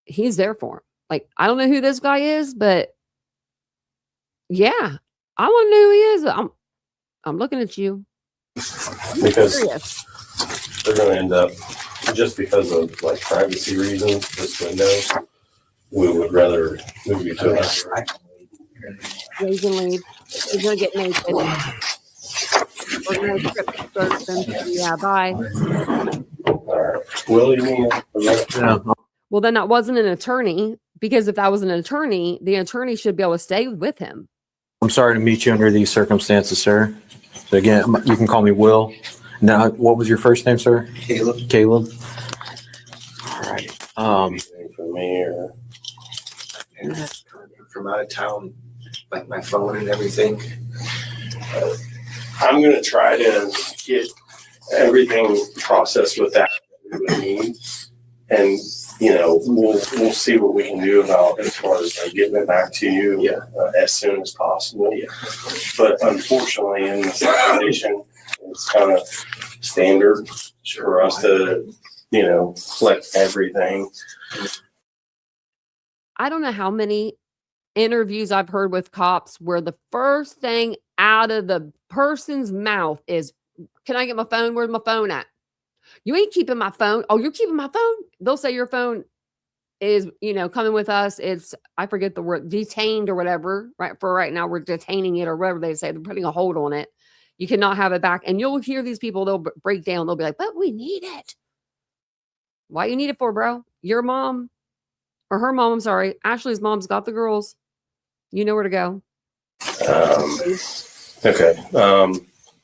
he's there for him. Like, I don't know who this guy is, but yeah, I want to know who he is. I'm looking at you. Because they're going to end up, just because of like privacy reasons, this window, we would rather move you to another. Yeah, you can leave. He's going to get naked. We're going to strip search them. Yeah, bye. All right. Will, you need Yeah. Well, then that wasn't an attorney, because if that was an attorney, the attorney should be able to stay with him. I'm sorry to meet you under these circumstances, sir. So again, you can call me Will. Now, what was your first name, sir? Caleb. Caleb. All right. anything for me or? From out of town, like my phone and everything. I'm going to try to get everything processed with that we would need. and we'll see what we can do about as far as getting it back to you as soon as possible. Yeah. But unfortunately, in this application, it's kind of standard for us to collect everything. I don't know how many interviews I've heard with cops where the first thing out of the person's mouth is, "Can I get my phone? Where's my phone at? You ain't keeping my phone. Oh, you're keeping my phone?" They'll say your phone is, coming with us. It's, I forget the word, detained or whatever, right? For right now, we're detaining it or whatever they say. They're putting a hold on it. You cannot have it back. And you'll hear these people, they'll break down. They'll be like, "But we need it." Why you need it for, bro? Your mom or her mom, I'm sorry, Ashley's mom's got the girls. You know where to go. Okay.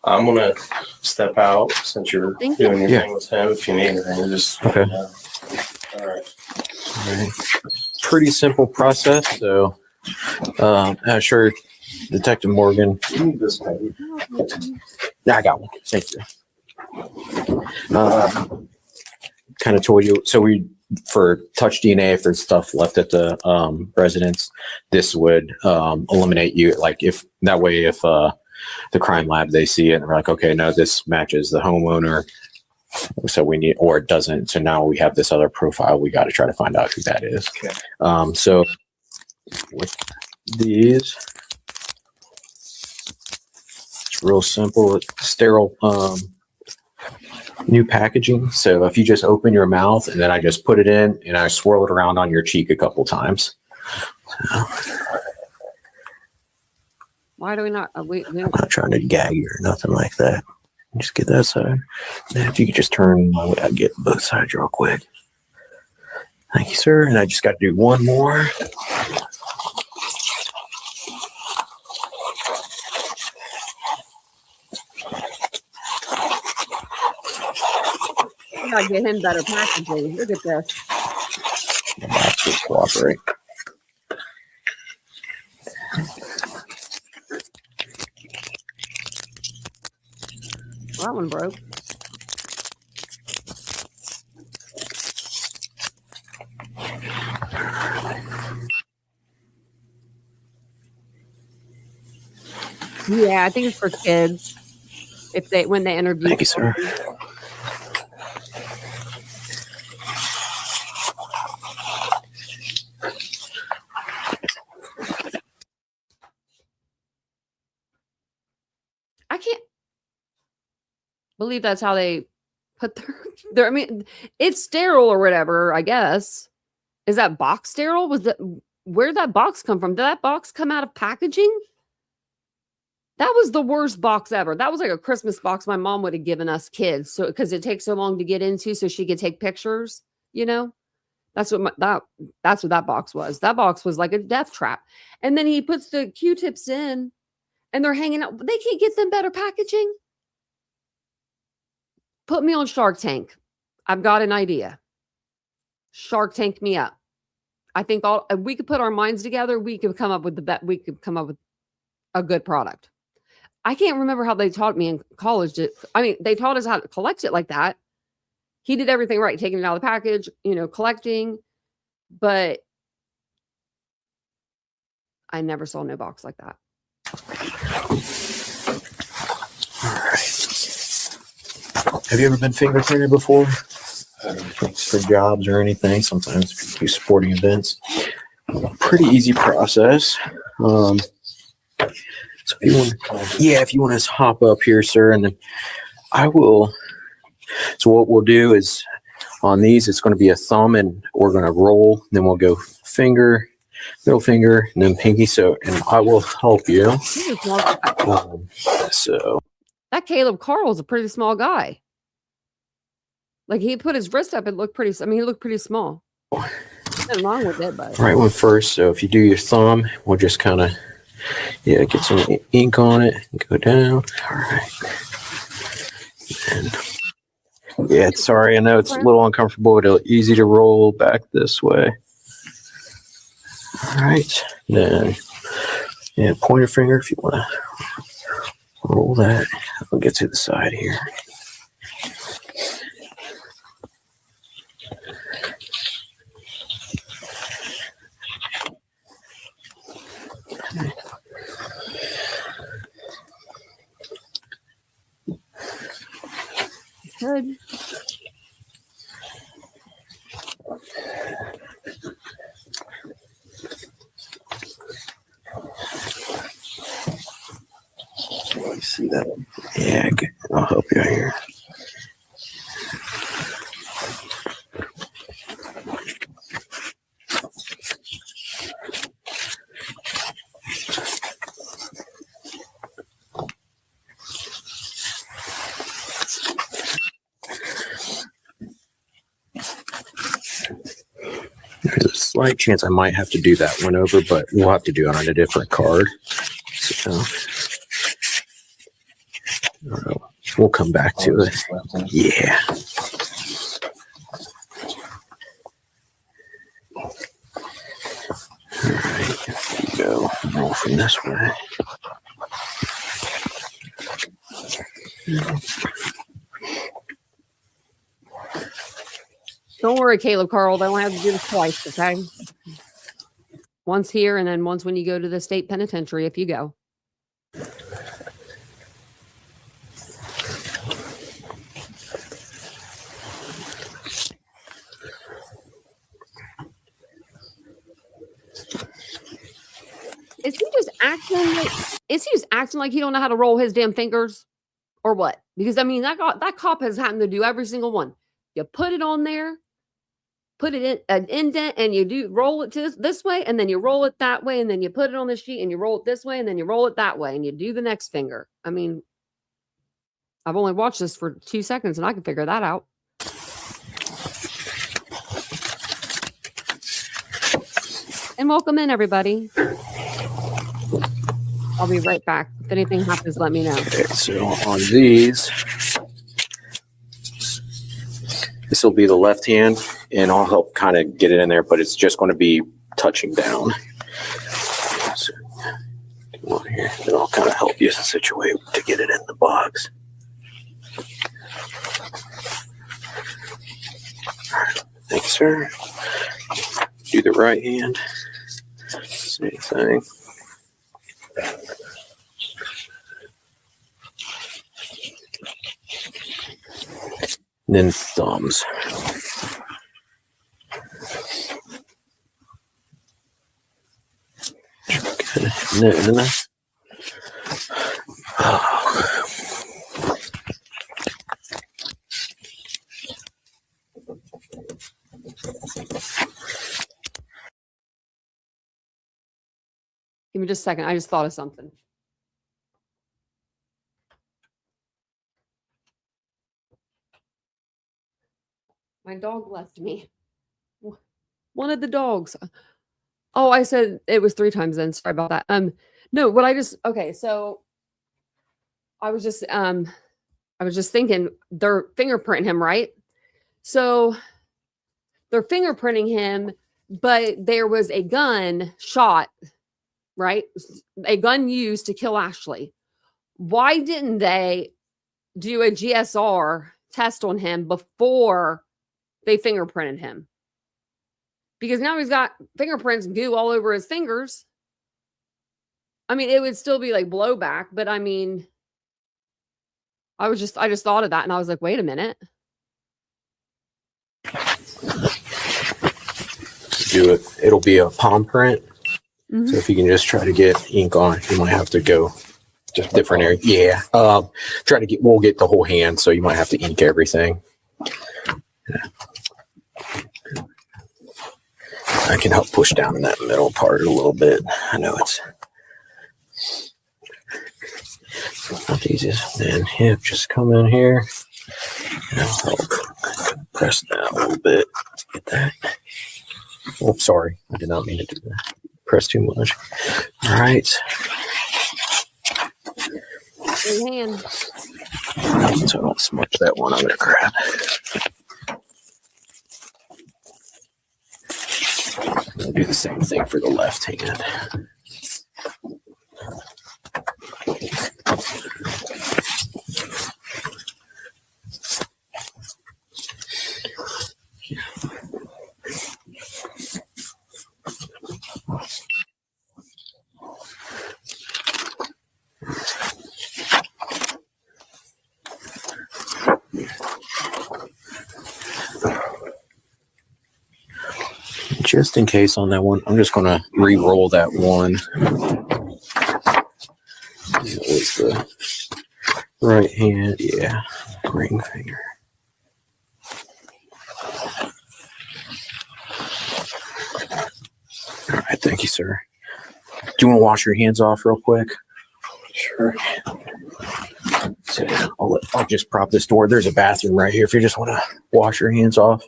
I'm going to step out since you're Thank you. doing your thing with him. If you need anything, just Okay. All right. All right. Pretty simple process. So, I'm sure Detective Morgan. You need this pen. Yeah, I got one. Thank you. Kind of told you. So for touch DNA, if there's stuff left at the residence, this would eliminate you. Like if that way, if the crime lab, they see it and they're like, okay, no, this matches the homeowner. So we need, or it doesn't. So now we have this other profile. We got to try to find out who that is. Okay. So with these, it's real simple. It's sterile, new packaging. So if you just open your mouth and then I just put it in and I swirl it around on your cheek a couple times. So, Why do we not? We I'm not trying to gag you or nothing like that. Just get that side. And if you could just turn my way, I'd get both sides real quick. Thank you, sir. And I just got to do one more. we gotta get him better packaging. Look at this. The box will cooperate. That one broke. Yeah, I think it's for kids. When they interview. Thank you, sir. I can't believe that's how they put their I mean, it's sterile or whatever, I guess. Is that box sterile? Where'd that box come from? Did that box come out of packaging? That was the worst box ever. That was like a Christmas box my mom would have given us kids. So because it takes so long to get into so she could take pictures, That's what that's what that box was. That box was like a death trap. And then he puts the Q-tips in and they're hanging out. They can't get them better packaging. Put me on Shark Tank. I've got an idea. Shark Tank me up. I think we could put our minds together. We could come up with a good product. I can't remember how they taught me in college. They taught us how to collect it like that. He did everything right, taking it out of the package, collecting. But I never saw no box like that. All right. Have you ever been fingerprinted before? For jobs or anything? Sometimes if you do sporting events. Pretty easy process. So if you want to hop up here, sir, and then I will. So what we'll do is on these, it's going to be a thumb and we're going to roll. Then we'll go finger, middle finger, and then pinky. So, and I will help you. So that Caleb Carl is a pretty small guy. Like he put his wrist up, it looked pretty. He looked pretty small. Nothing wrong with it, but right one first. So if you do your thumb, we'll just kind of get some ink on it and go down. All right. And sorry, I know it's a little uncomfortable, but easy to roll back this way. All right. Then pointer finger if you want to roll that. I'll get to the side here. good. Let me see that. Yeah, okay. I'll help you out here. There's a slight chance I might have to do that one over, but we'll have to do it on a different card. So, we'll come back to it. Yeah. All right, here we go. Roll from this way. Don't worry, Caleb Carl. They won't have to do this twice, okay? Once here and then once when you go to the state penitentiary if you go. Is he just acting like he don't know how to roll his damn fingers? Or what? Because I mean that cop has happened to do every single one. You put it on there, put it in an indent, and you do roll it to this way, and then you roll it that way, and then you put it on the sheet and you roll it this way, and then you roll it that way, and you do the next finger. I mean, I've only watched this for 2 seconds and I can figure that out. And welcome in, everybody. I'll be right back. If anything happens, let me know. Okay, so on these, this will be the left hand, and I'll help kind of get it in there, but it's just going to be touching down. So, come on here, and I'll kind of help you situate to get it in the box. All right, thank you, sir. Do the right hand. Same thing. And then thumbs. And then, Give me just a second. I just thought of something. My dog left me. One of the dogs. Oh, I said it was 3 times then. Sorry about that. No, what I just so I was just thinking they're fingerprinting him, right? So they're fingerprinting him, but there was a gun shot, right? A gun used to kill Ashley. Why didn't they do a GSR test on him before they fingerprinted him? Because now he's got fingerprints and goo all over his fingers. I mean, it would still be like blowback, but I mean, I just thought of that and I was like, wait a minute. do it. It'll be a palm print. Mm-hmm. So if you can just try to get ink on it, you might have to go just different area. Yeah. We'll get the whole hand, so you might have to ink everything. Yeah. I can help push down in that middle part a little bit. I know it's not the easiest. Then just come in here and I'll help press that a little bit to get that. Oh, sorry. I did not mean to do that. Press too much. All right. Good hand. So I don't smudge that one. I'm going to grab. I'll do the same thing for the left hand. just in case on that one, I'm just going to re-roll that one. It was the right hand. Yeah. Ring finger. All right. Thank you, sir. Do you want to wash your hands off real quick? Sure. So I'll just prop this door. There's a bathroom right here if you just want to wash your hands off.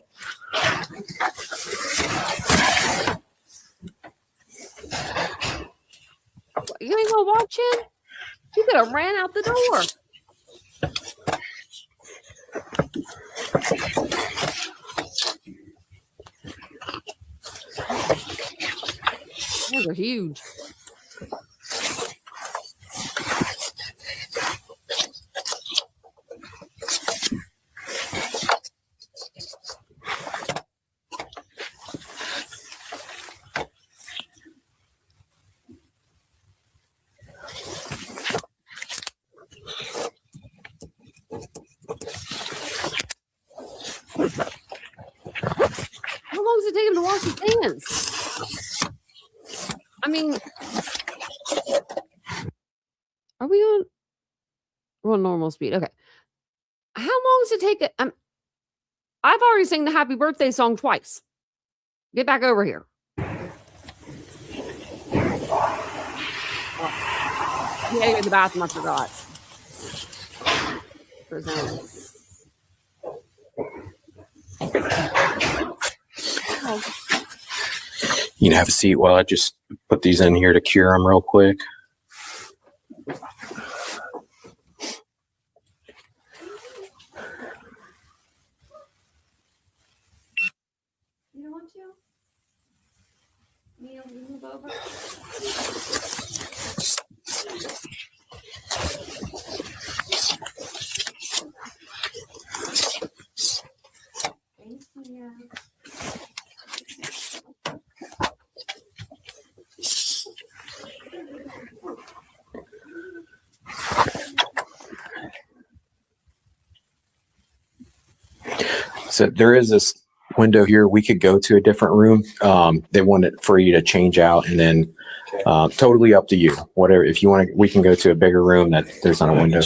You ain't gonna watch him? You could have ran out the door. Those are huge. How long does it take him to wash his hands? I mean, are we on? We're on normal speed. Okay. How long does it take? I've already sang the happy birthday song twice. Get back over here. Yeah, you're in the bathroom. I forgot. You can have a seat while I just put these in here to cure them real quick. You don't want to? Neil, you move over. Thank you. So there is this window here. We could go to a different room. They want it for you to change out, and then totally up to you. Whatever. If you want to, we can go to a bigger room that there's not a window.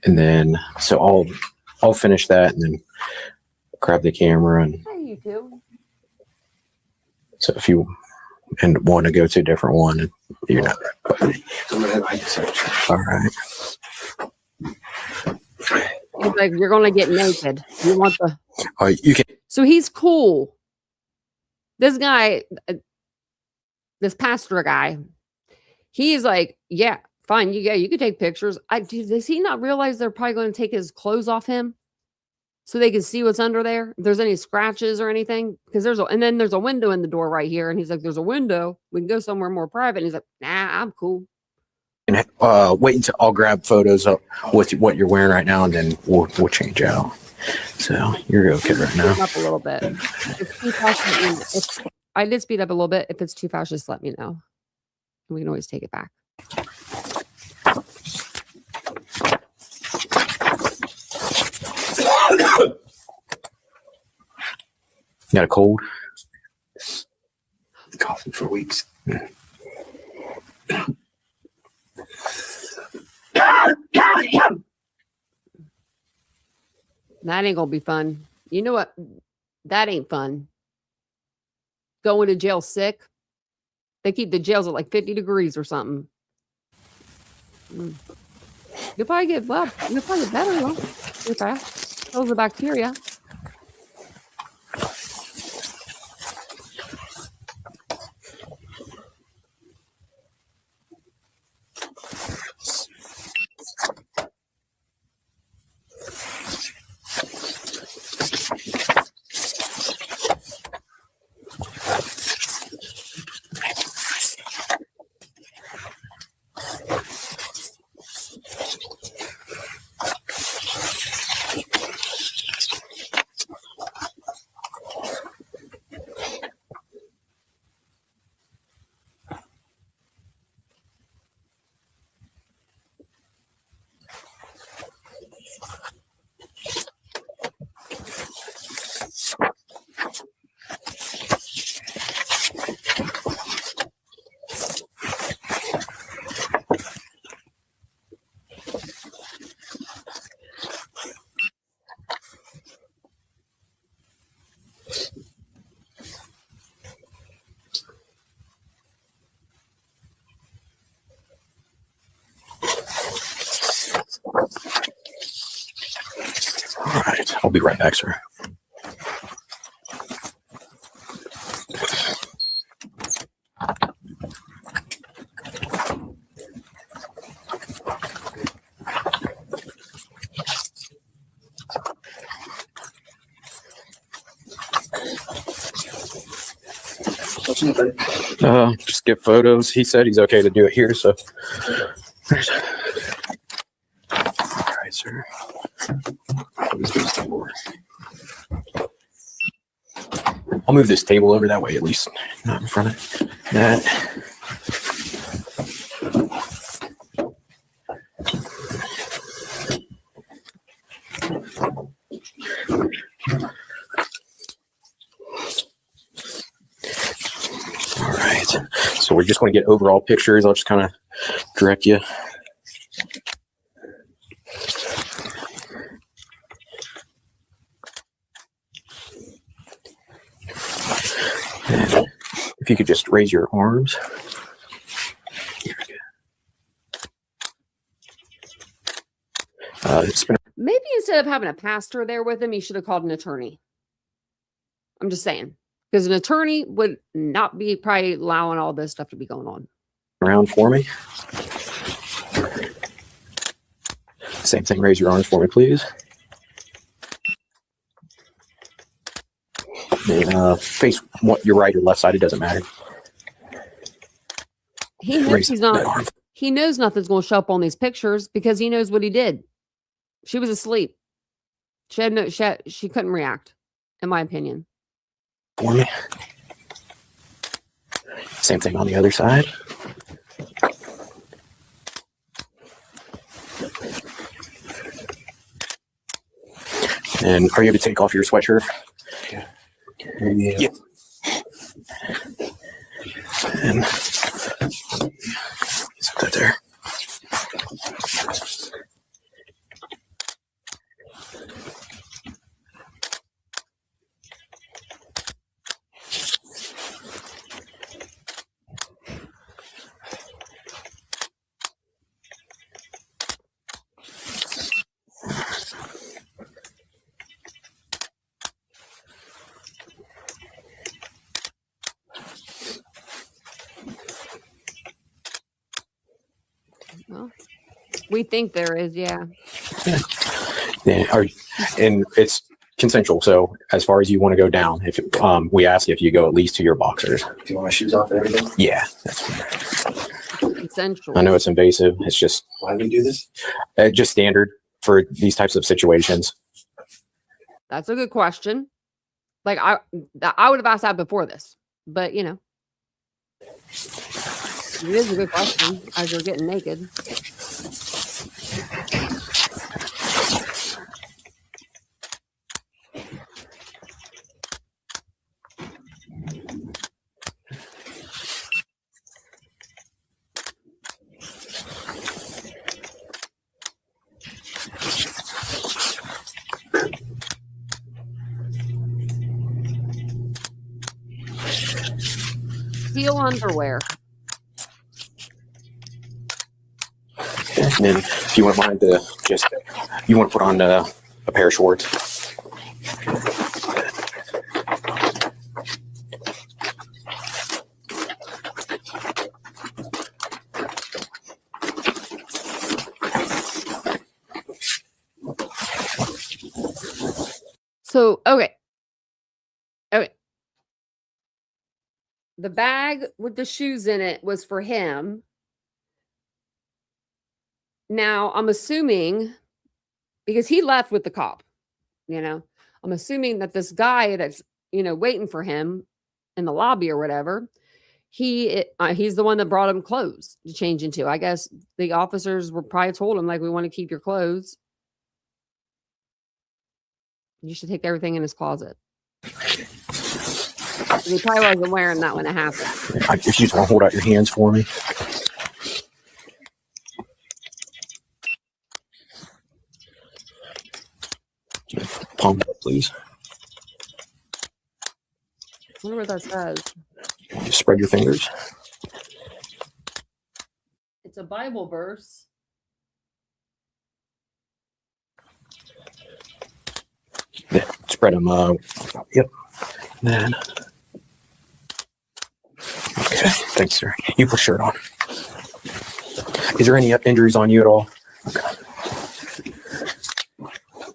And then so I'll finish that and then grab the camera. And Hey, you two. so if you want to go to a different one, you're not. All right. He's like, you're gonna get naked. You want the? You can. So he's cool. This guy, this pastor guy, he's like, yeah, fine. You can take pictures. Does he not realize they're probably going to take his clothes off him so they can see what's under there? If there's any scratches or anything, because and then there's a window in the door right here, and he's like, there's a window. We can go somewhere more private. And he's like, nah, I'm cool. And wait until I'll grab photos of what you're wearing right now, and then we'll change out. So you're okay right now. Up a little bit. If it's too fast, I did speed up a little bit. If it's too fast, just let me know. We can always take it back. Got a cold? Coughing for weeks. That ain't gonna be fun. You know what? That ain't fun. Going to jail sick. They keep the jails at like 50 degrees or something. You'll probably get better. Okay. Kills the bacteria. I'll be right back, sir. Just get photos. He said he's okay to do it here, so. All right, sir. I'll move this table over that way, at least not in front of that. All right, so we're just going to get overall pictures. I'll just kind of direct you. And if you could just raise your arms. Maybe instead of having a pastor there with him, he should have called an attorney. I'm just saying. Because an attorney would not be probably allowing all this stuff to be going on. Around for me. Same thing, raise your arms for me, please. And face what your right or left side, it doesn't matter. He knows he's not. He knows nothing's going to show up on these pictures because he knows what he did. She was asleep. She had no. She couldn't react, in my opinion. For me. Same thing on the other side. And are you able to take off your sweatshirt? Yeah. Yeah. And set that there. Well, we think there is, yeah. Yeah, and it's consensual. So as far as you want to go down, if we ask if you go at least to your boxers. Do you want my shoes off and everything? Yeah, that's fair. Consensual. I know it's invasive. It's just Why do we do this? just standard for these types of situations. That's a good question. Like I would have asked that before this, but you know, it is a good question as you're getting naked. Steel underwear. And then if you wouldn't mind to just, you want to put on a pair of shorts. So, okay. The bag with the shoes in it was for him. Now, I'm assuming, because he left with the cop, you know, I'm assuming that this guy that's, you know, waiting for him in the lobby or whatever, he's the one that brought him clothes to change into. I guess the officers were probably told him, like, we want to keep your clothes. You should take everything in his closet. He probably wasn't wearing that when it happened. If you just want to hold out your hands for me. Palm up, please. I wonder what that says. Just spread your fingers. It's a Bible verse. spread them. Yep. Then. Okay. Thanks, sir. You put shirt on. Is there any injuries on you at all? Okay.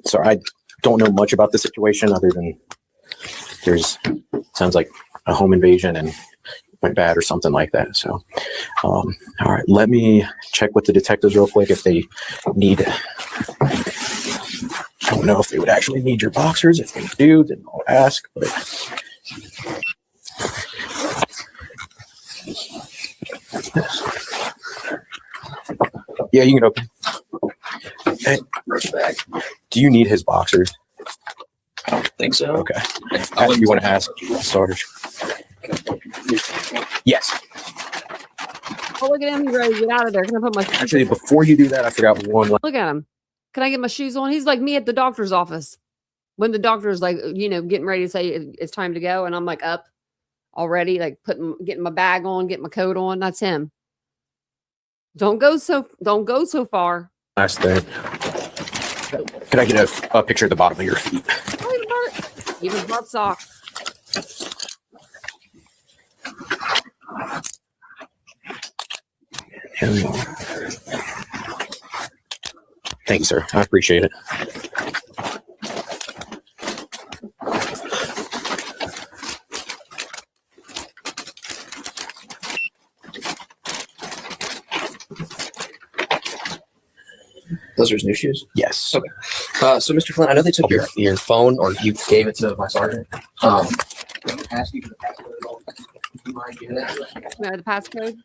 So I don't know much about the situation other than sounds like a home invasion and went bad or something like that. So, all right, let me check with the detectives real quick if they need. I don't know if they would actually need your boxers. If they do, then I'll ask. But yeah, you can open. Hey, do you need his boxers? I don't think so. Okay. You want to ask Sarge? Yes. Oh, look at him. He's ready to get out of there. Can I put my Actually, before you do that, I forgot one. Look at him. Can I get my shoes on? He's like me at the doctor's office. When the doctor's like, getting ready to say it's time to go. And I'm like up already, like getting my bag on, getting my coat on. That's him. Don't go so far. Last thing. Can I get a picture of the bottom of your feet? Even butt sock. Here we go. Thank you, sir. I appreciate it. Those are his new shoes. Yes. Okay. So, Mr. Fylnn, I know they took your phone, or you gave it to my sergeant. Ask you for the passcode. Do you mind giving that? The passcode.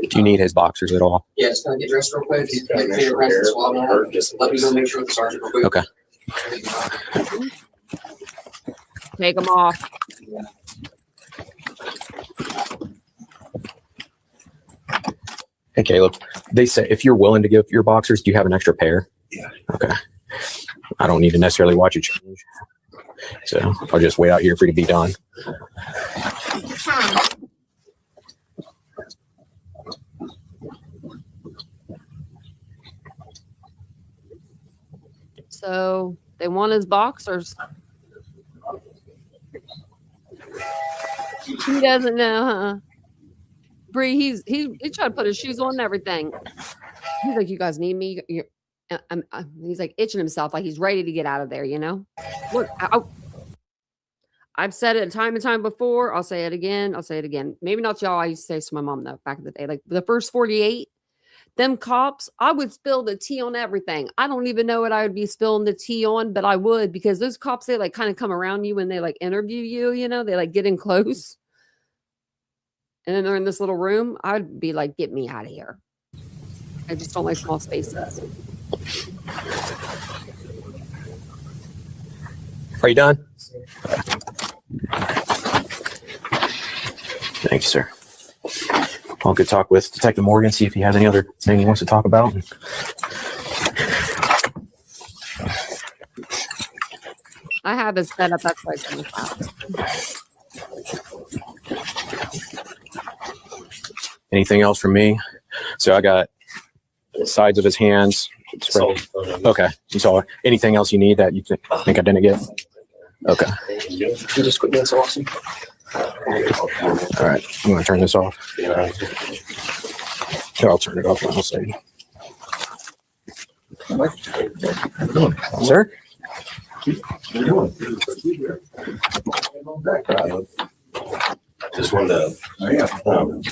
Do you need his boxers at all? Yeah, just kind of get dressed real quick. Make fingerprints and swab them. Just let me go make sure with the sergeant real quick. Okay. Take them off. Hey, Caleb. They say if you're willing to give your boxers, do you have an extra pair? Yeah. Okay. I don't need to necessarily watch you change. So I'll just wait out here for you to be done. So they want his boxers. He doesn't know, huh? Bree, he tried to put his shoes on and everything. He's like, "You guys need me?" He's like itching himself, like he's ready to get out of there. Look, I've said it time and time before. I'll say it again. Maybe not y'all. I used to say to my mom though back in the day, like the first 48. Them cops, I would spill the tea on everything. I don't even know what I would be spilling the tea on, but I would, because those cops, they like kind of come around you when they like interview you, they like get in close. And then they're in this little room. I'd be like, get me out of here. I just don't like small spaces. Are you done? Thank you, sir. I'll go talk with Detective Morgan, see if he has any other thing he wants to talk about. I have it set up. That's why it's in the file. Anything else from me? So I got sides of his hands. Okay. You saw it. Anything else you need that you think I didn't get? Okay. You just quit being so awesome. All right. I'm going to turn this off. Here, I'll turn it off and I'll say. Sir? Just wanted to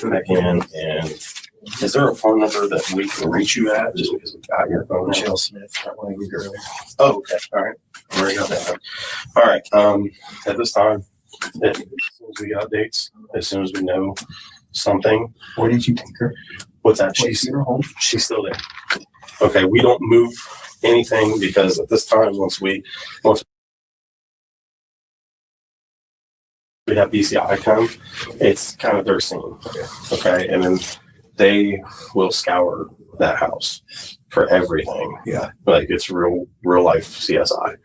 come back in, and is there a phone number that we can reach you at? Just because we got your phone. Michelle Smith. Oh, okay. All right. Already got that. All right. At this time, as soon as we get updates, as soon as we know something. Where did you take her? What's that? She's home. She's still there. Okay. We don't move anything because at this time, once we have BCI come, it's kind of their scene. Okay. And then they will scour that house for everything. Yeah. Like it's real life CSI.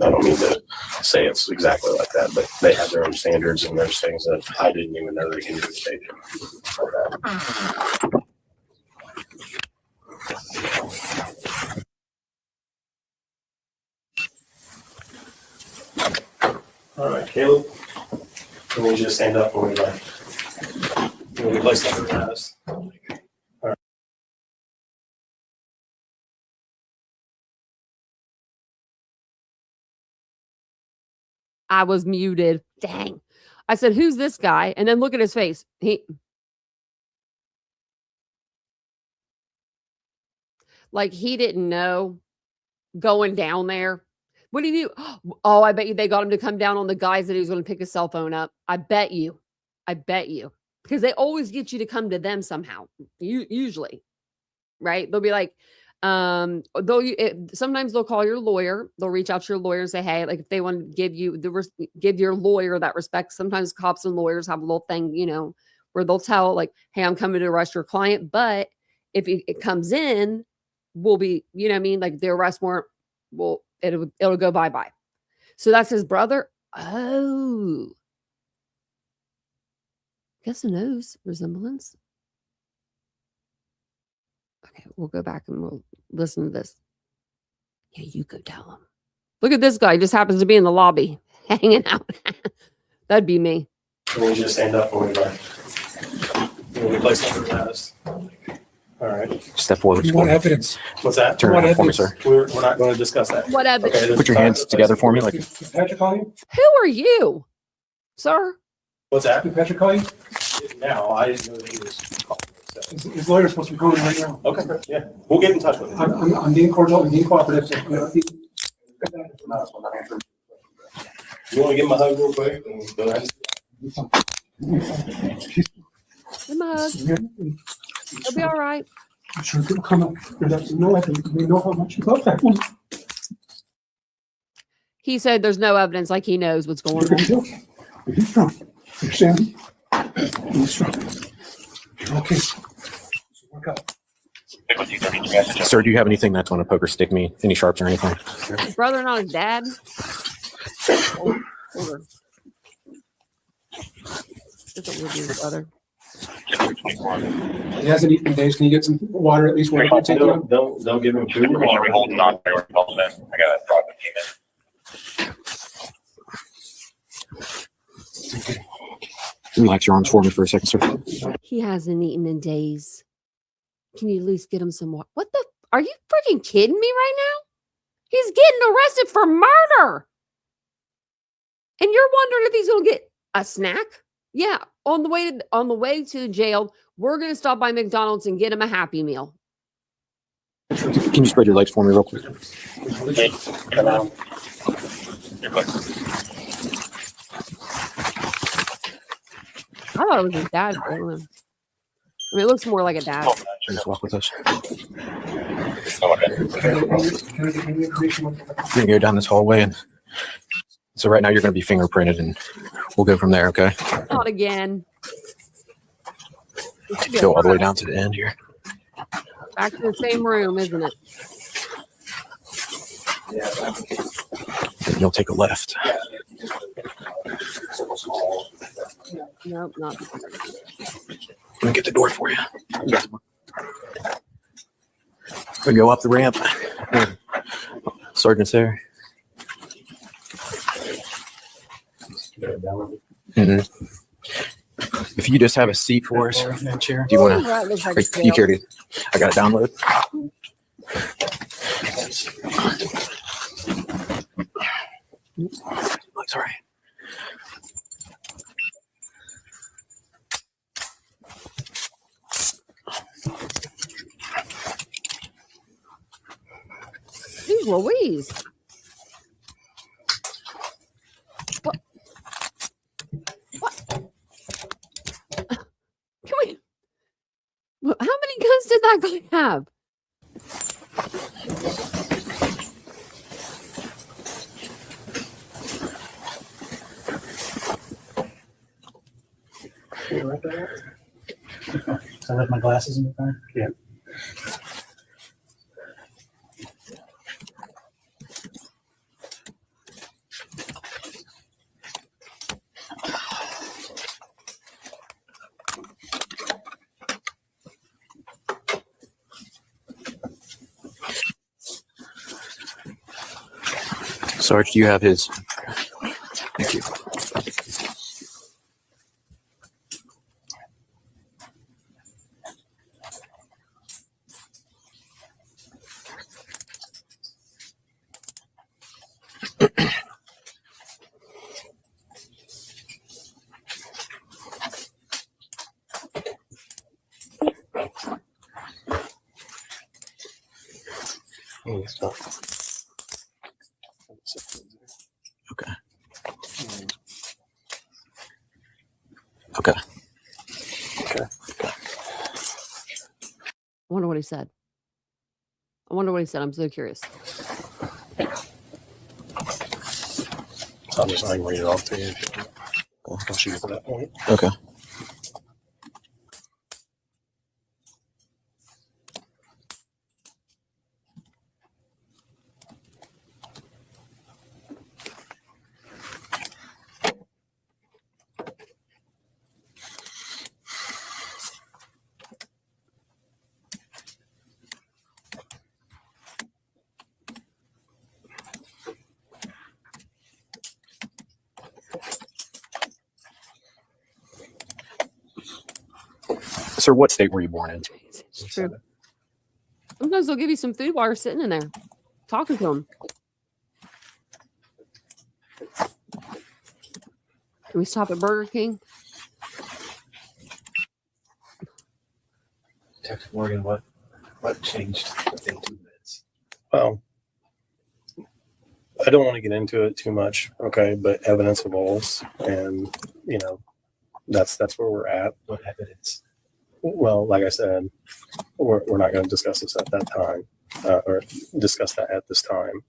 I don't mean to say it's exactly like that, but they have their own standards and there's things that I didn't even know they can do. All right, Caleb, I need you to stand up when we place that in front of us. I was muted. Dang. I said, who's this guy? And then look at his face. He didn't know going down there. What do you do? Oh, I bet you they got him to come down on the guys that he was going to pick his cell phone up. I bet you. Because they always get you to come to them somehow. Usually. Right? They'll be like, sometimes they'll call your lawyer. They'll reach out to your lawyer and say, hey, like if they want to give you give your lawyer that respect. Sometimes cops and lawyers have a little thing, where they'll tell like, hey, I'm coming to arrest your client. But if it comes in, we'll be, you know what I mean? Like the arrest warrant it'll go bye-bye. So that's his brother. Oh, guess a nose resemblance. Okay, we'll go back and we'll listen to this. Yeah, you go tell him. Look at this guy. He just happens to be in the lobby hanging out. That'd be me. I need you to stand up when we place that in front of us. All right. Step forward. What evidence? What's that? Turn around for me, sir. We're not going to discuss that. What evidence? Okay, Put your hands together for me. Like, Did Patrick call you? Who are you, sir? What's that? Did Patrick call you? Now, I didn't know that he was calling. So. His lawyer's supposed to be calling right now. Okay, yeah. We'll get in touch with him. I'm being cordial and being cooperative. So, You want to give him a hug real quick? And go ahead. Give him a hug. He'll be all right. I'm sure it'll come up. There's absolutely no evidence. We know how much you love that woman. He said there's no evidence, like he knows what's going on. He's okay. He's strong. You're Sandy. He's strong. You're okay. Work out. sir, do you have anything that's going to poke or stick me? Any sharps or anything? His brother, not his dad. Over. That's what we'll do, his brother. He hasn't eaten in days. Can you get some water at least? Where you take him? They'll give him food. Are we holding on? I got a fraud that came in. Relax your arms for me for a second, sir. He hasn't eaten in days. Can you at least get him some water? What the? Are you freaking kidding me right now? He's getting arrested for murder. And you're wondering if he's going to get a snack? Yeah, on the way to jail, we're going to stop by McDonald's and get him a Happy Meal. Can you spread your legs for me real quick? Hey, come on. You're good. I thought it was his dad. I don't know. I mean, it looks more like a dad. Just walk with us. Okay. Can I get any information? You're going to go down this hallway. And so right now you're going to be fingerprinted and we'll go from there, okay? Not again. Go all the way down to the end here. Back to the same room, isn't it? And you'll take a left. Nope, not. Let me get the door for you. We go up the ramp. Sergeant's there. Mm-hmm. If you just have a seat for us, do you want to? You care to? I got to download. Looks all right. Jeez Louise. What? Can we? How many guns did that guy have? I left my glasses in the car. Yeah. Sarge, do you have his? Thank you. Okay. Okay. Okay. I wonder what he said. I'm so curious. I'll just read it off to you. I'll shoot to that point. Okay. Sir, what state were you born in? It's true. Sometimes they'll give you some food while you're sitting in there talking to them. Can we stop at Burger King? Text Morgan, what changed within 2 minutes? Well, I don't want to get into it too much, okay, but evidence evolves, and you know, that's where we're at. What evidence? Well, like I said, we're not going to discuss this at that time, or discuss that at this time.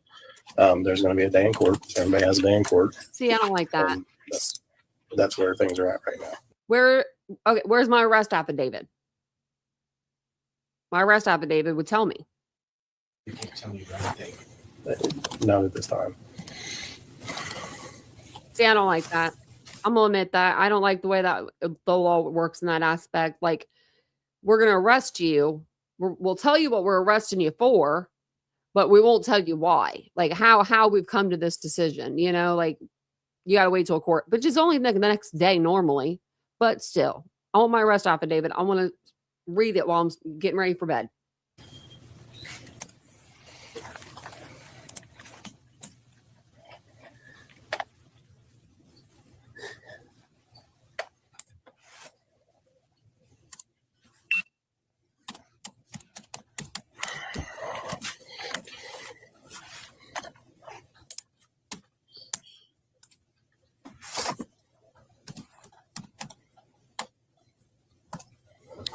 There's going to be a day in court. Everybody has a day in court. See, I don't like that. That's where things are at right now. Where's my arrest affidavit? My arrest affidavit would tell me. You can't tell me anything. Not at this time. See, I don't like that. I'm gonna admit that I don't like the way that the law works in that aspect. Like, we're gonna arrest you. We'll tell you what we're arresting you for, but we won't tell you why. Like how we've come to this decision. You know, like you gotta wait till court, which is only the next day normally. But still, I want my arrest affidavit. I want to read it while I'm getting ready for bed.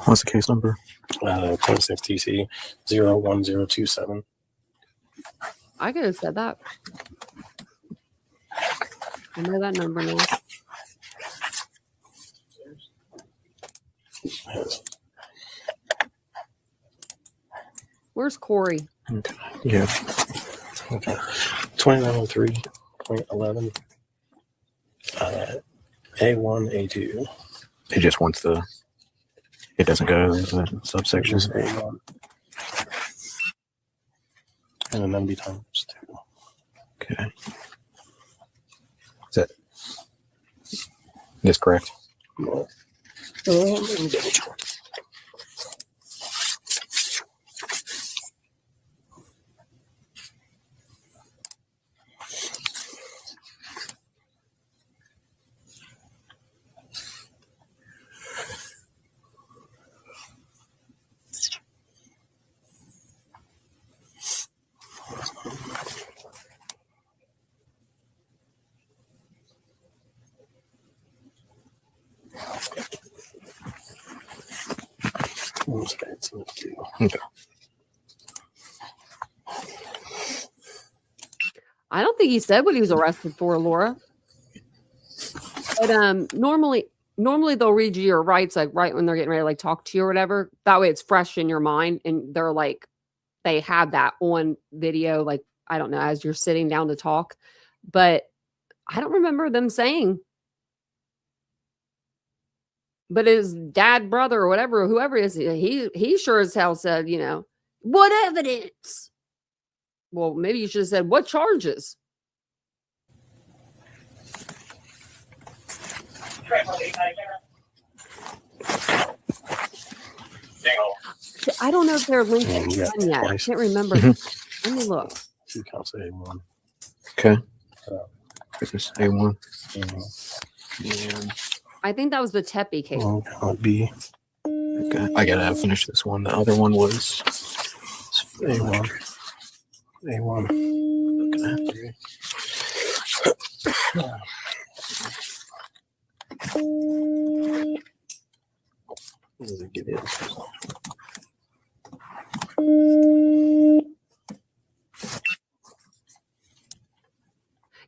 What's the case number? 26 TC 01027. I could have said that. I know that number now. Where's Corey? Okay. Yeah. Okay. 2903.11. A1, A2. It just wants the. It doesn't go into the subsections. A1. And then be times 2. Okay. Is that this correct? Well, let me double check. Okay. I don't think he said what he was arrested for, Laura. But normally they'll read you your rights like right when they're getting ready to like talk to you or whatever. That way it's fresh in your mind, and they're like they have that on video, like I don't know, as you're sitting down to talk. But I don't remember them saying. But his dad, brother, or whatever, whoever it is, he sure as hell said, you know, what evidence? Well, maybe you should have said, what charges? I don't know if they're linked And you got yet. I twice. can't remember. Let me look. Two counts of A1. Okay. Uh, This is A1. And I think that was the Tepe case. one count B. Okay. I gotta finish this one. The other one was A1. A1. okay. What does it get in?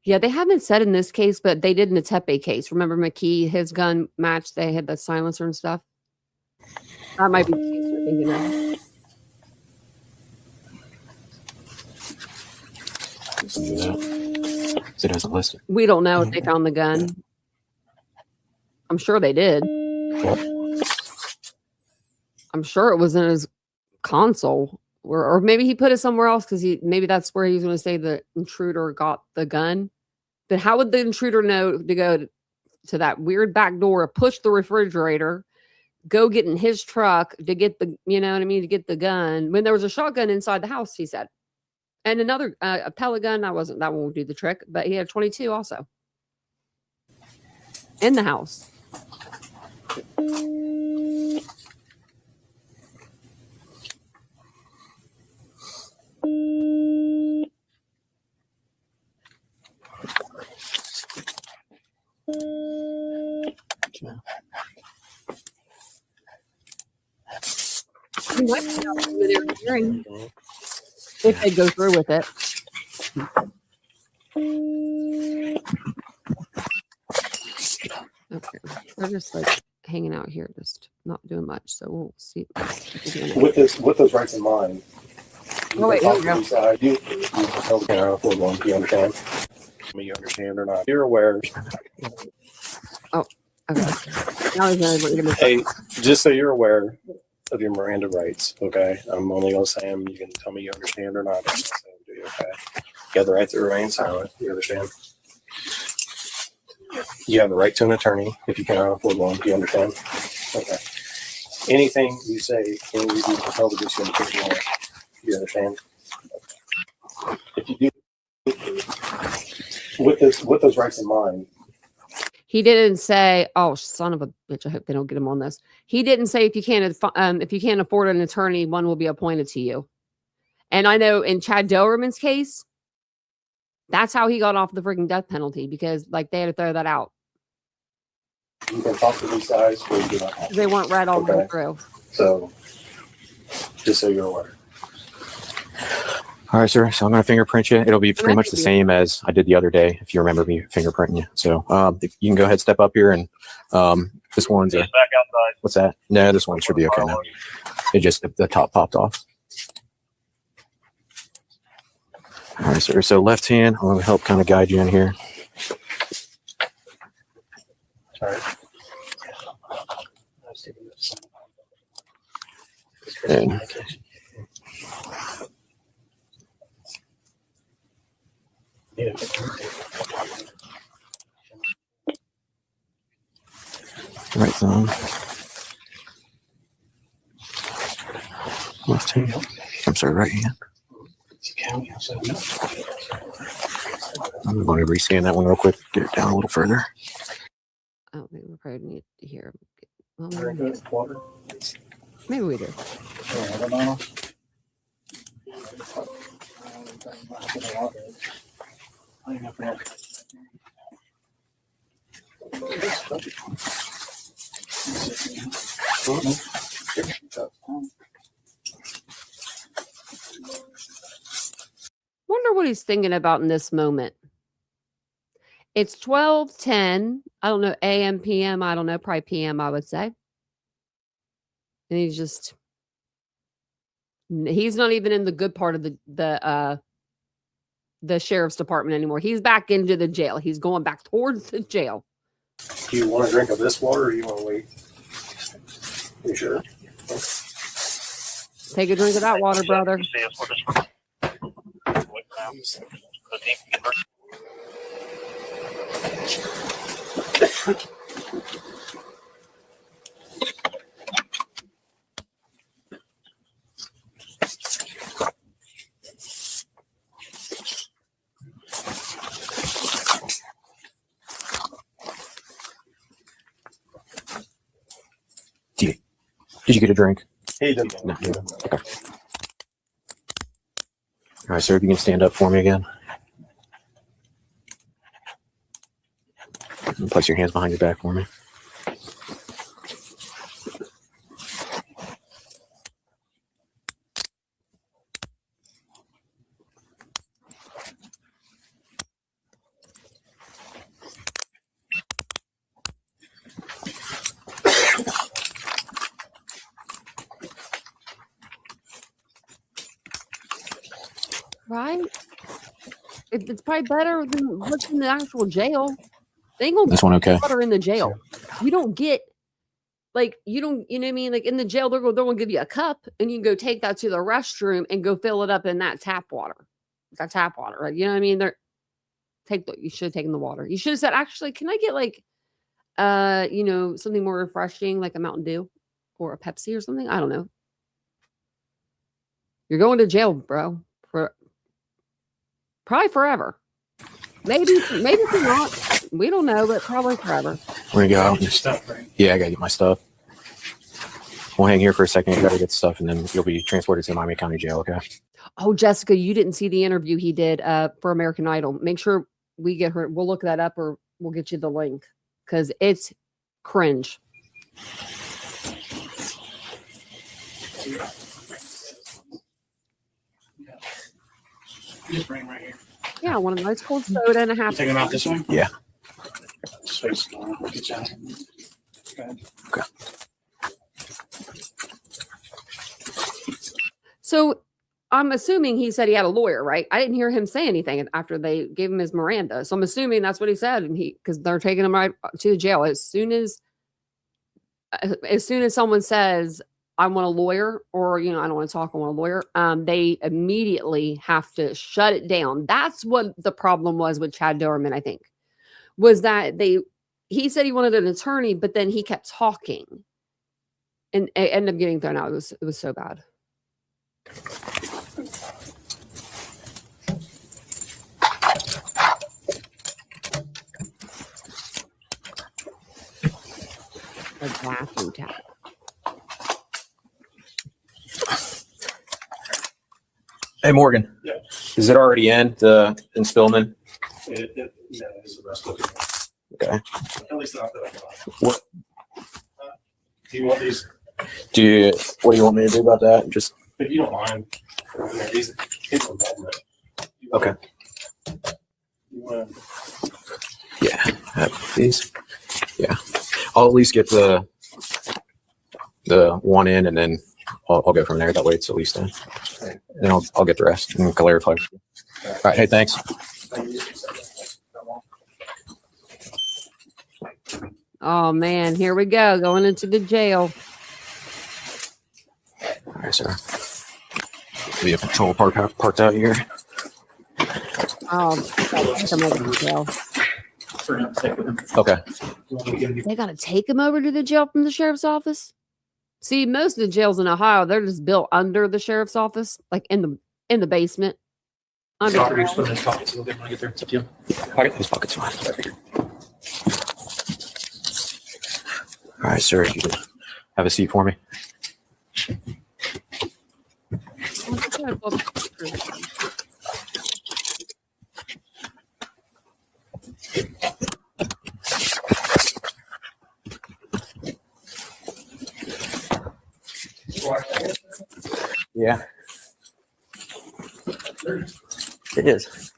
Yeah, they haven't said in this case, but they did in the Tepe case. Remember McKee, his gun match, they had the silencer and stuff. That might be the case you're thinking of. Let's do that. It doesn't list it. We don't know if they found the gun. I'm sure they did. I'm sure it was in his console, or maybe he put it somewhere else because maybe that's where he was going to say the intruder got the gun. But how would the intruder know to go to that weird back door, push the refrigerator, go get in his truck to get the, you know what I mean, to get the gun when there was a shotgun inside the house? He said, and another a pellet gun. That won't do the trick, but he had 22 also in the house. He might be out with their hearing if they go through with it. Okay, they're just like hanging out here, just not doing much. So we'll see. With those rights in mind. Oh wait, here we go. You understand? You understand or not? You're aware. Okay. Now he's gonna Hey, just so you're aware of your Miranda rights, okay? I'm only gonna say them. You can tell me you understand or not. I'm not saying do you, okay? You have the right to remain silent. You understand? You have the right to an attorney if you cannot afford one. Do you understand? Okay. Anything you say can be held against you in the court of law. Do you understand? If you do, with those rights in mind. He didn't say, "Oh, son of a bitch." I hope they don't get him on this. He didn't say if you can't afford an attorney, one will be appointed to you. And I know in Chad Doberman's case, that's how he got off the freaking death penalty because like they had to throw that out. You can talk to these guys, or you do not have to. They weren't read all the way through. So, just so you're aware. All right, sir. So I'm going to fingerprint you. It'll be pretty much the same as I did the other day, if you remember me fingerprinting you. So if you can go ahead, step up here, and this one's Back outside. what's that? No, this one should be okay now. It just the top popped off. All right, sir. So left hand, I'm going to help kind of guide you in here. Sorry. And right thumb. Left hand. I'm sorry, right hand. I'm going to rescan that one real quick. Get it down a little further. I don't think we probably need to hear. Well, Drink it, water. maybe we do. Wonder what he's thinking about in this moment. It's 12:10. I don't know, AM, PM. I don't know, probably PM, I would say. And he's not even in the good part of the sheriff's department anymore. He's back into the jail. He's going back towards the jail. Do you want a drink of this water, or you want to wait? You sure? Take a drink of that water, brother. Did you get a drink? He didn't. No. Okay. All right, sir, if you can stand up for me again. And place your hands behind your back for me. Right? It's probably better than what's in the actual jail. They ain't gonna This one okay? water in the jail. You don't get like you know what I mean? Like in the jail, they're gonna give you a cup and you can go take that to the restroom and go fill it up in that tap water. That tap water, right? You know what I mean? You should have taken the water. You should have said, actually, can I get like something more refreshing, like a Mountain Dew or a Pepsi or something? I don't know. You're going to jail, bro. For probably forever. Maybe not. We don't know, but probably forever. We're gonna go out. Yeah, I gotta get my stuff. We'll hang here for a second. You gotta get the stuff, and then you'll be transported to Miami County Jail. Okay. Oh, Jessica, you didn't see the interview he did for American Idol. Make sure we get her. We'll look that up, or we'll get you the link because it's cringe. Just bring right here. Yeah, one of the nice cold soda and a half. Take them out this way? Yeah. Space. Get you out. Okay. So I'm assuming he said he had a lawyer, right? I didn't hear him say anything after they gave him his Miranda. So I'm assuming that's what he said, and because they're taking him right to the jail as soon as someone says, I want a lawyer, or, I don't want to talk, I want a lawyer. They immediately have to shut it down. That's what the problem was with Chad Doerman, I think, was that he said he wanted an attorney, but then he kept talking and it ended up getting thrown out. It was so bad. A bathroom tap. Hey, Morgan. Yeah. Is it already in Fylnn? Yeah, it's the rest of it. Okay. At least not that I got. What Do you want these? What do you want me to do about that? Just If you don't mind, these kids are bad. okay. You want Yeah, have these. Yeah, I'll at least get the one in, and then I'll go from there. That way, it's at least in, and I'll get the rest and clarify. All right. Hey, thanks. Oh man, here we go, going into the jail. All right, sir. We have patrol parked out here. Take him over to the jail. Okay. They got to take him over to the jail from the sheriff's office. See, most of the jails in Ohio, they're just built under the sheriff's office, like in the basement. Under. Put in his pockets a little bit when I get there. It's up to you. Pocket his pocket's fine. All right, sir. You can have a seat for me. Yeah. It is.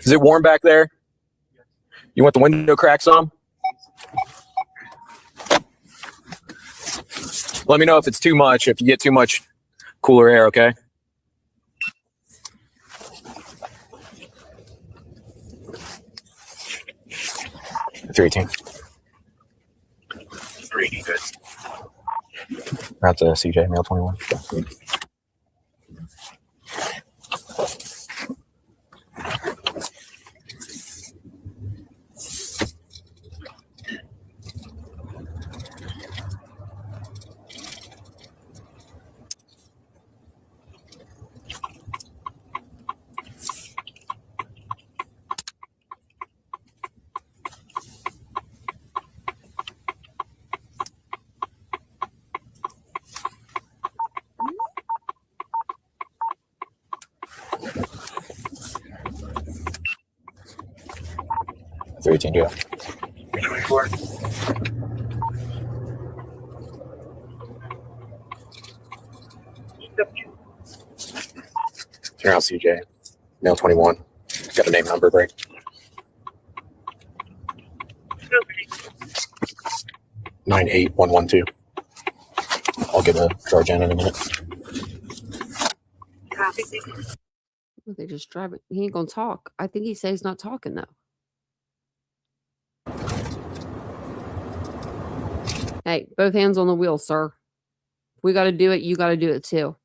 Is it warm back there? You want the window cracks on? Let me know if it's too much. If you get too much cooler air, okay? Three team. 3 good. That's a CJ male 21. Yeah. 24. Turn out CJ male 21. Got a name number break. 98112. I'll get a charge in a minute. They just drive it. He ain't gonna talk. I think he says he's not talking though. Hey, both hands on the wheel, sir. If we got to do it, you got to do it too.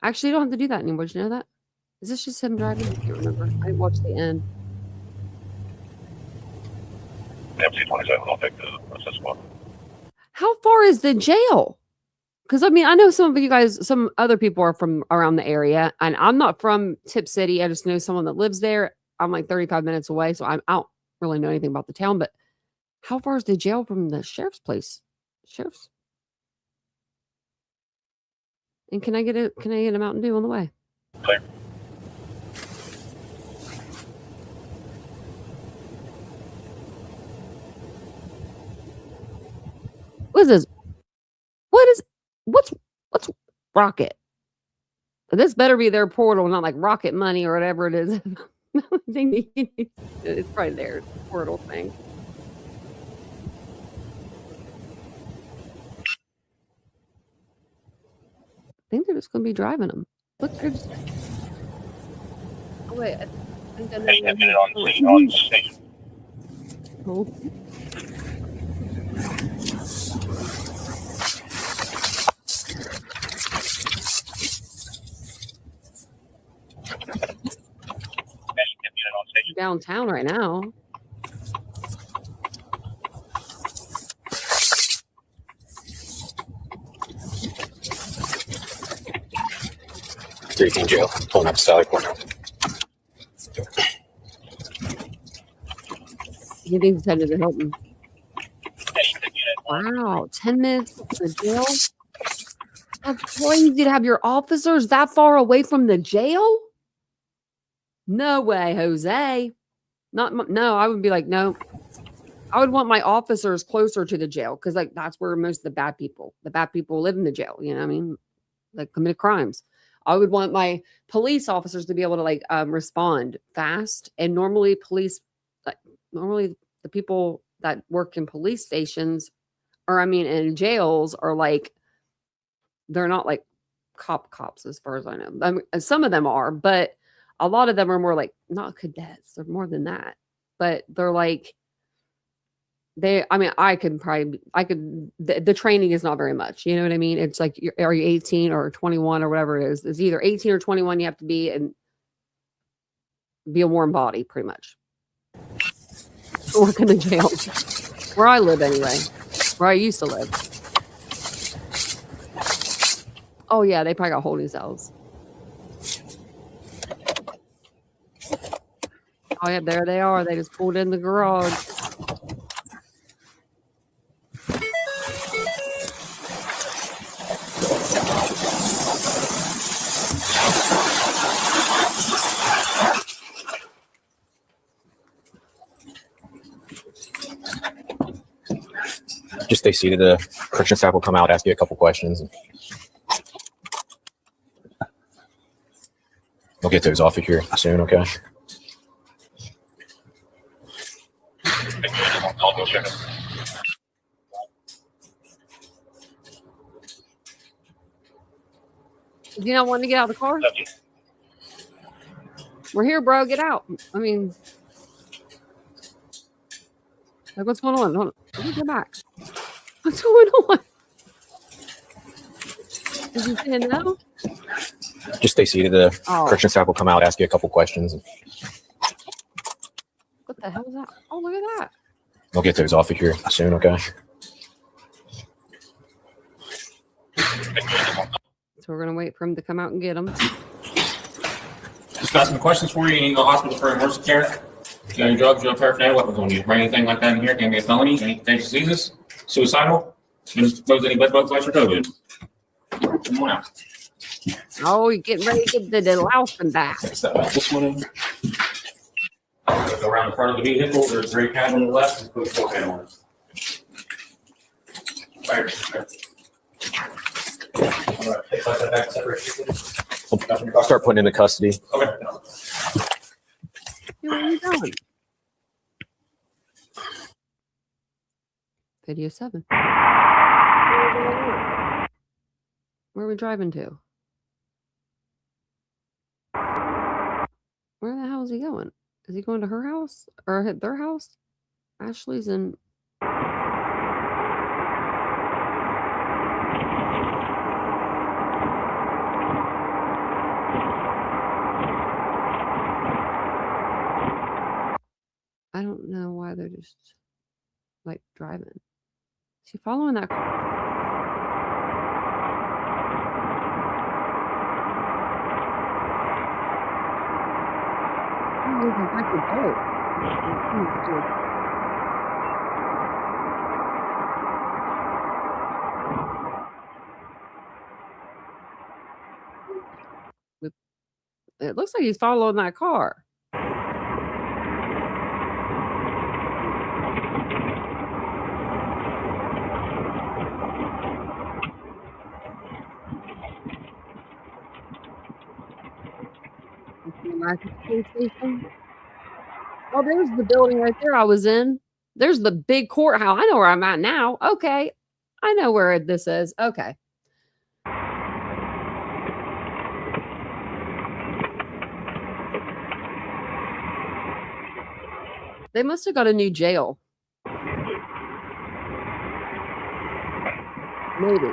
Actually, you don't have to do that anymore. Did you know that? Is this just him driving? I can't remember. I didn't watch the end. MC27, I'll take the assist one. How far is the jail? Because I mean, I know some of you guys, some other people are from around the area, and I'm not from Tip City. I just know someone that lives there. I'm like 35 minutes away, so I don't really know anything about the town. But how far is the jail from the sheriff's place? Sheriff's. And can I get a Mountain Dew on the way? Clear. What is this? What's Rocket? This better be their portal, not like Rocket Money or whatever it is. It's right there, the portal thing. I think they're just going to be driving them. Look, they're just... Oh, wait. I think I know Hey, where get it he's on going. station. Cool. Downtown right now. Teen jail. Pulling up Sally Corner. He thinks he's headed to Hilton. Wow, 10 minutes from the jail? That's crazy to have your officers that far away from the jail? No way, Jose. No, I would be like, no. I would want my officers closer to the jail because, like, that's where most of the bad people live in the jail. You know what I mean? Like, committed crimes. I would want my police officers to be able to, like, respond fast. And normally normally the people that work in police stations in jails are like, they're not like cops as far as I know. I mean, some of them are, but a lot of them are more like not cadets. They're more than that, but they're like, the training is not very much. You know what I mean? It's like, are you 18 or 21 or whatever it is? It's either 18 or 21. You have to be and be a warm body pretty much. Work in the jail where I live anyway, where I used to live. Oh yeah, they probably got holding cells. Oh yeah, there they are. They just pulled in the garage. Just stay seated. The correction staff will come out, ask you a couple questions. We'll get those off of here soon, okay? You not want to get out of the car? We're here, bro. Get out. I mean, like, what's going on? Hold on. Let me go back. What's going on? Did you say no? Just stay seated. The Oh. correction staff will come out, ask you a couple questions. What the hell is that? Oh, look at that. We'll get those off of here soon, okay? So we're going to wait for him to come out and get them. Just got some questions for you. You need to go to the hospital for emergency care. You got any drugs, drug paraphernalia, weapons on you. Bring anything like that in here. Can be a felony, any contagious diseases, suicidal, expose any bed bugs, lice, or COVID. Come on out. Oh, you're getting ready to get the lousing back. This one in. Go around the front of the vehicle. There's a gray pad on the left. Just put a 4 pad on it. Fire. All right. Take that back. Separate. I'll start putting into custody. Okay. Hey, where are you going? Video 7. Where are we driving to? Where the hell is he going? Is he going to her house or at their house? Ashley's in. I don't know why they're just like driving. Is he following that car? Oh, he's back to boat. It looks like he's following that car. Oh, there's the building right there I was in. There's the big courthouse. I know where I'm at now. Okay. I know where this is. Okay. They must have got a new jail. Maybe.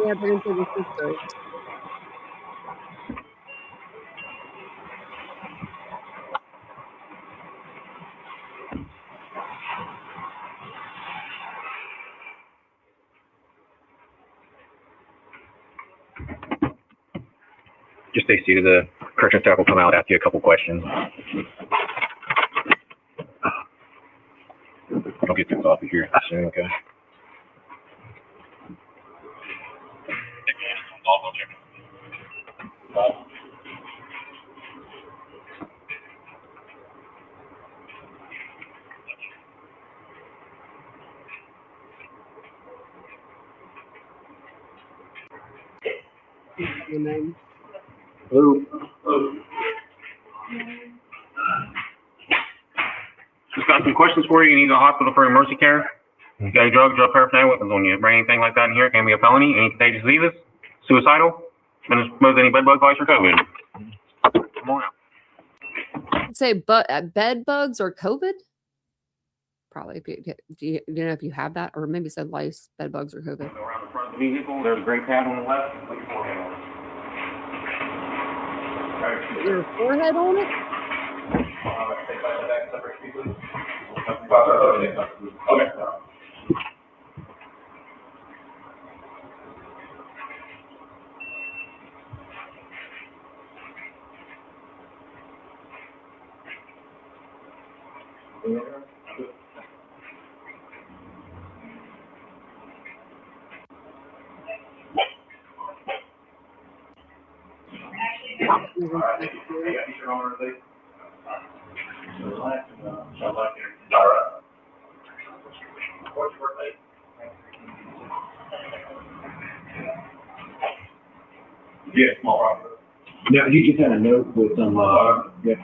Yeah, they're into the sisters. Just stay seated. The correction staff will come out, ask you a couple questions. I'll get things off of here soon, okay? Hello. Just got some questions for you. You need to go to the hospital for emergency care. You got any drugs, drug paraphernalia, weapons on you. Bring anything like that in here. Can be a felony, any contagious diseases, suicidal, and expose any bed bugs, lice, or COVID. Come on out. Say bed bugs or COVID? Probably. Do you know if you have that? Or maybe said lice, bed bugs, or COVID. Go around the front of the vehicle. There's a gray pad on the left. Put your 4 pad on it. Put your forehead on it? Take that back. Separate, please. Okay. Yeah, small problem. Yeah, you just had a note with some, yeah.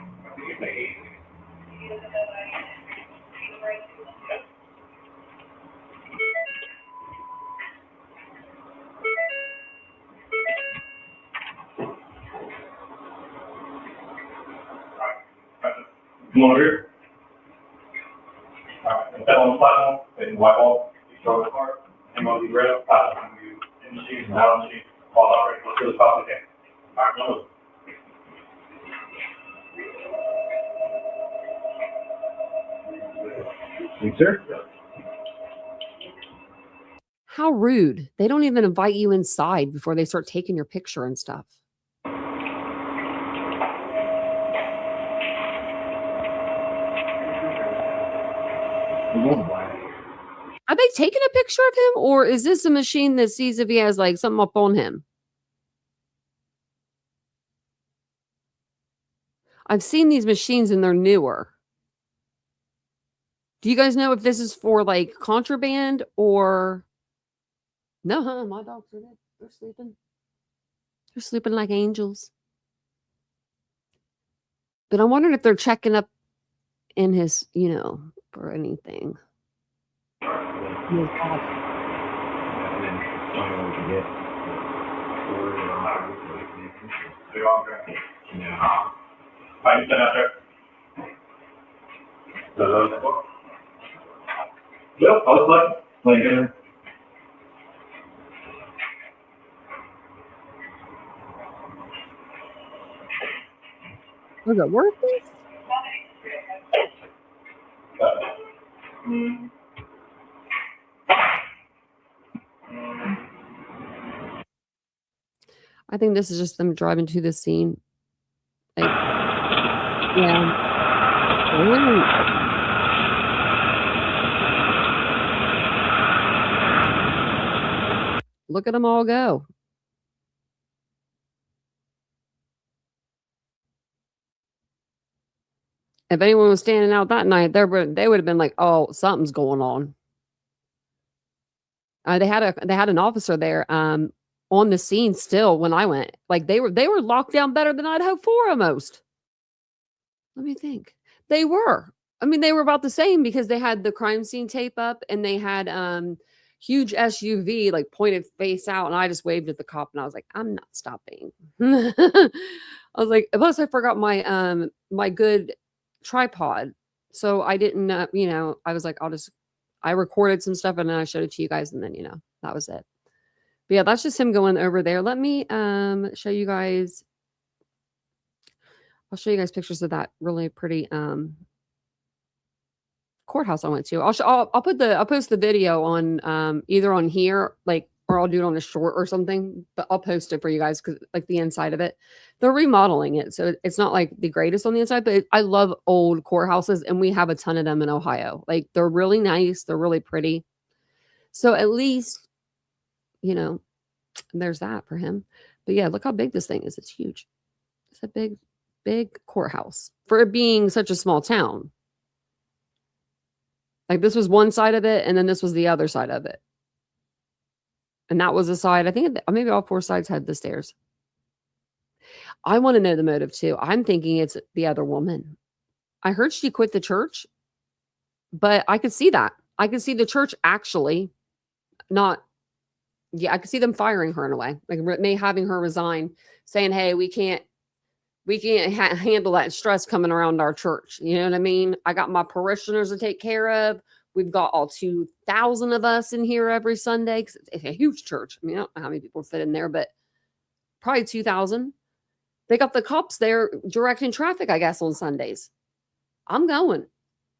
Come over here. All right, step on the platform, and wipe off, you start the car, hang on to the rail, platform, you in the shoes, and out on the shoes, fall out right, let's do as fast as we can. All right, come over. Yes, sir. How rude. They don't even invite you inside before they start taking your picture and stuff. Are they taking a picture of him, or is this a machine that sees if he has like something up on him? I've seen these machines and they're newer. Do you guys know if this is for like contraband or no? Huh? My dogs are good. They're sleeping. They're sleeping like angels. But I'm wondering if they're checking up in his, for anything. Yep, I was like here. Was it worth it? I think this is just them driving to the scene. Like, yeah. Look at them all go. If anyone was standing out that night, they would have been like, "Oh, something's going on." They had an officer there on the scene still when I went. Like they were locked down better than I'd hoped for almost. Let me think. They were. I mean, they were about the same because they had the crime scene tape up and they had huge SUV like pointed face out, and I just waved at the cop and I was like, "I'm not stopping." I was like, plus I forgot my my good tripod, so I didn't I was like, I recorded some stuff and then I showed it to you guys, and then that was it. But yeah, that's just him going over there. Let me show you guys. I'll show you guys pictures of that really pretty courthouse I went to. I'll post the video on either on here, like, or I'll do it on a short or something, but I'll post it for you guys because like the inside of it, they're remodeling it. So it's not like the greatest on the inside, but I love old courthouses and we have a ton of them in Ohio. Like they're really nice. They're really pretty. So at least, there's that for him. But yeah, look how big this thing is. It's huge. It's a big courthouse for it being such a small town. Like this was one side of it and then this was the other side of it. And that was the side, I think maybe all four sides had the stairs. I want to know the motive too. I'm thinking it's the other woman. I heard she quit the church, but I could see that. I could see the church actually I could see them firing her in a way, like having her resign, saying, "Hey, we can't handle that stress coming around our church." You know what I mean? I got my parishioners to take care of. We've got all 2,000 of us in here every Sunday because it's a huge church. I mean, I don't know how many people fit in there, but probably 2,000. They got the cops there directing traffic, I guess, on Sundays. I'm going.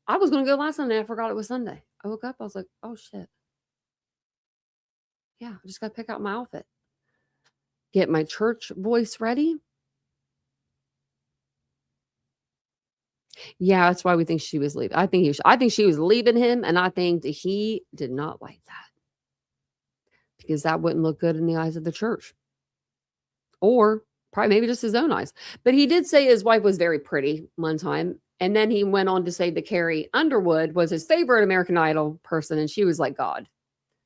I was going to go last Sunday. I forgot it was Sunday. I woke up. I was like, "Oh, shit. Yeah, I just got to pick out my outfit. Get my church voice ready." Yeah, that's why we think she was leaving. I think she was leaving him, and I think that he did not like that because that wouldn't look good in the eyes of the church, or probably maybe just his own eyes. But he did say his wife was very pretty one time, and then he went on to say that Carrie Underwood was his favorite American Idol person, and she was like God,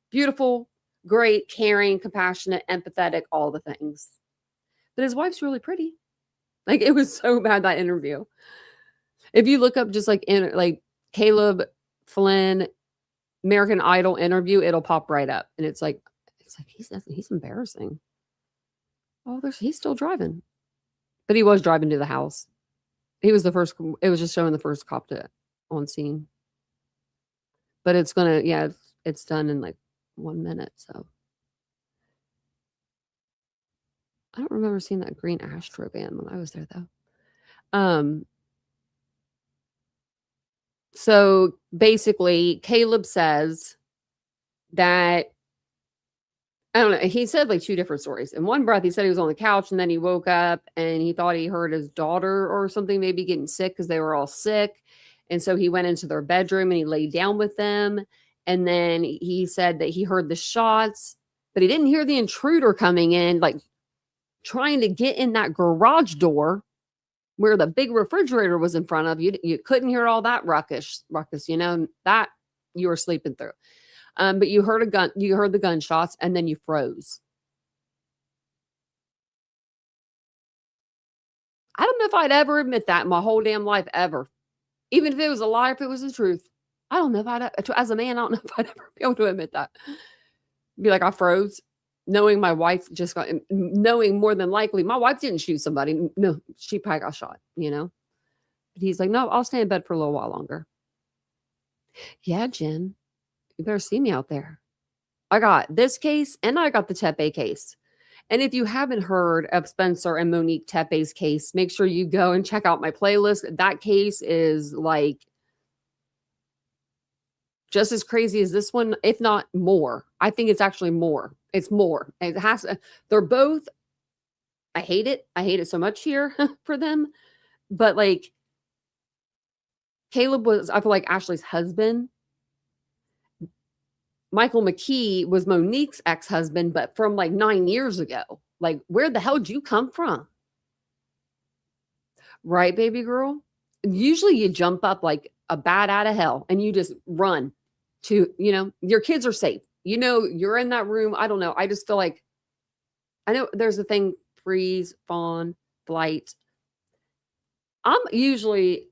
beautiful, great, caring, compassionate, empathetic, all the things. But his wife's really pretty. Like it was so bad, that interview. If you look up just like Caleb Fylnn American Idol interview, it'll pop right up, and it's like he's embarrassing. Oh, he's still driving, but he was driving to the house. He was the first. It was just showing the first cop to on scene. But it's gonna, yeah, it's done in like 1 minute. So I don't remember seeing that green Astro van when I was there though. So basically, Caleb says that I don't know. He said like 2 different stories. In one breath, he said he was on the couch and then he woke up and he thought he heard his daughter or something maybe getting sick because they were all sick. And so he went into their bedroom and he laid down with them. And then he said that he heard the shots, but he didn't hear the intruder coming in, like trying to get in that garage door where the big refrigerator was in front of you. You couldn't hear all that ruckus, that you were sleeping through. But you heard the gunshots and then you froze. I don't know if I'd ever admit that in my whole damn life ever. Even if it was a lie, if it was the truth. I don't know if as a man, I don't know if I'd ever be able to admit that. Be like, I froze, knowing my wife knowing more than likely my wife didn't shoot somebody. No, she probably got shot, But he's like, no, I'll stay in bed for a little while longer. Yeah, Jen. You better see me out there. I got this case and I got the Tepe case. And if you haven't heard of Spencer and Monique Tepe's case, make sure you go and check out my playlist. That case is like just as crazy as this one, if not more. I think it's actually more. It's more. They're both, I hate it. I hate it so much here for them. But like Caleb was, I feel like Ashley's husband. Michael McKee was Monique's ex-husband, but from like 9 years ago. Like, where the hell did you come from? Right, baby girl? Usually you jump up like a bat out of hell and you just run to, your kids are safe. You're in that room. I don't know. I just feel like, I know there's a thing, freeze, fawn, flight. I'm usually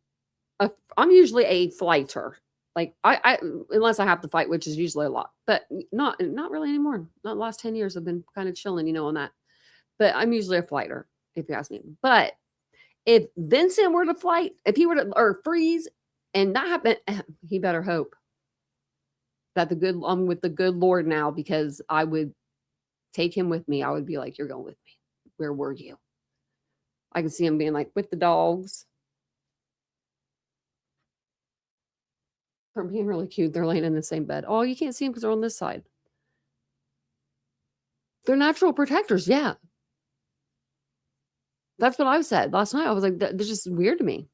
a flighter. Like I unless I have to fight, which is usually a lot, but not really anymore. Not the last 10 years. I've been kind of chilling, on that. But I'm usually a flighter, if you ask me. But if Vincent were to flight, if he were to or freeze, and that happened, he better hope that I'm with the good Lord now, because I would take him with me. I would be like, you're going with me. Where were you? I could see him being like with the dogs. They're being really cute. They're laying in the same bed. Oh, you can't see them because they're on this side. They're natural protectors. Yeah. That's what I said last night. I was like, they're just weird to me.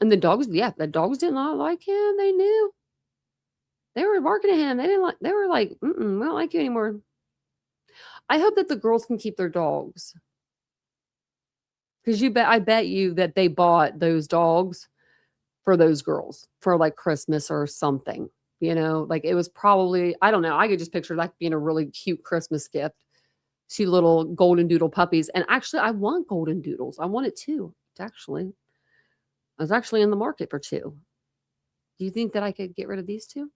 And the dogs did not like him. They knew. They were barking at him. They were like, we don't like you anymore. I hope that the girls can keep their dogs. Because I bet you that they bought those dogs for those girls for like Christmas or something, like it was probably, I don't know. I could just picture that being a really cute Christmas gift. 2 little golden doodle puppies. And actually I want golden doodles. I wanted 2 actually. I was actually in the market for 2. Do you think that I could get rid of these 2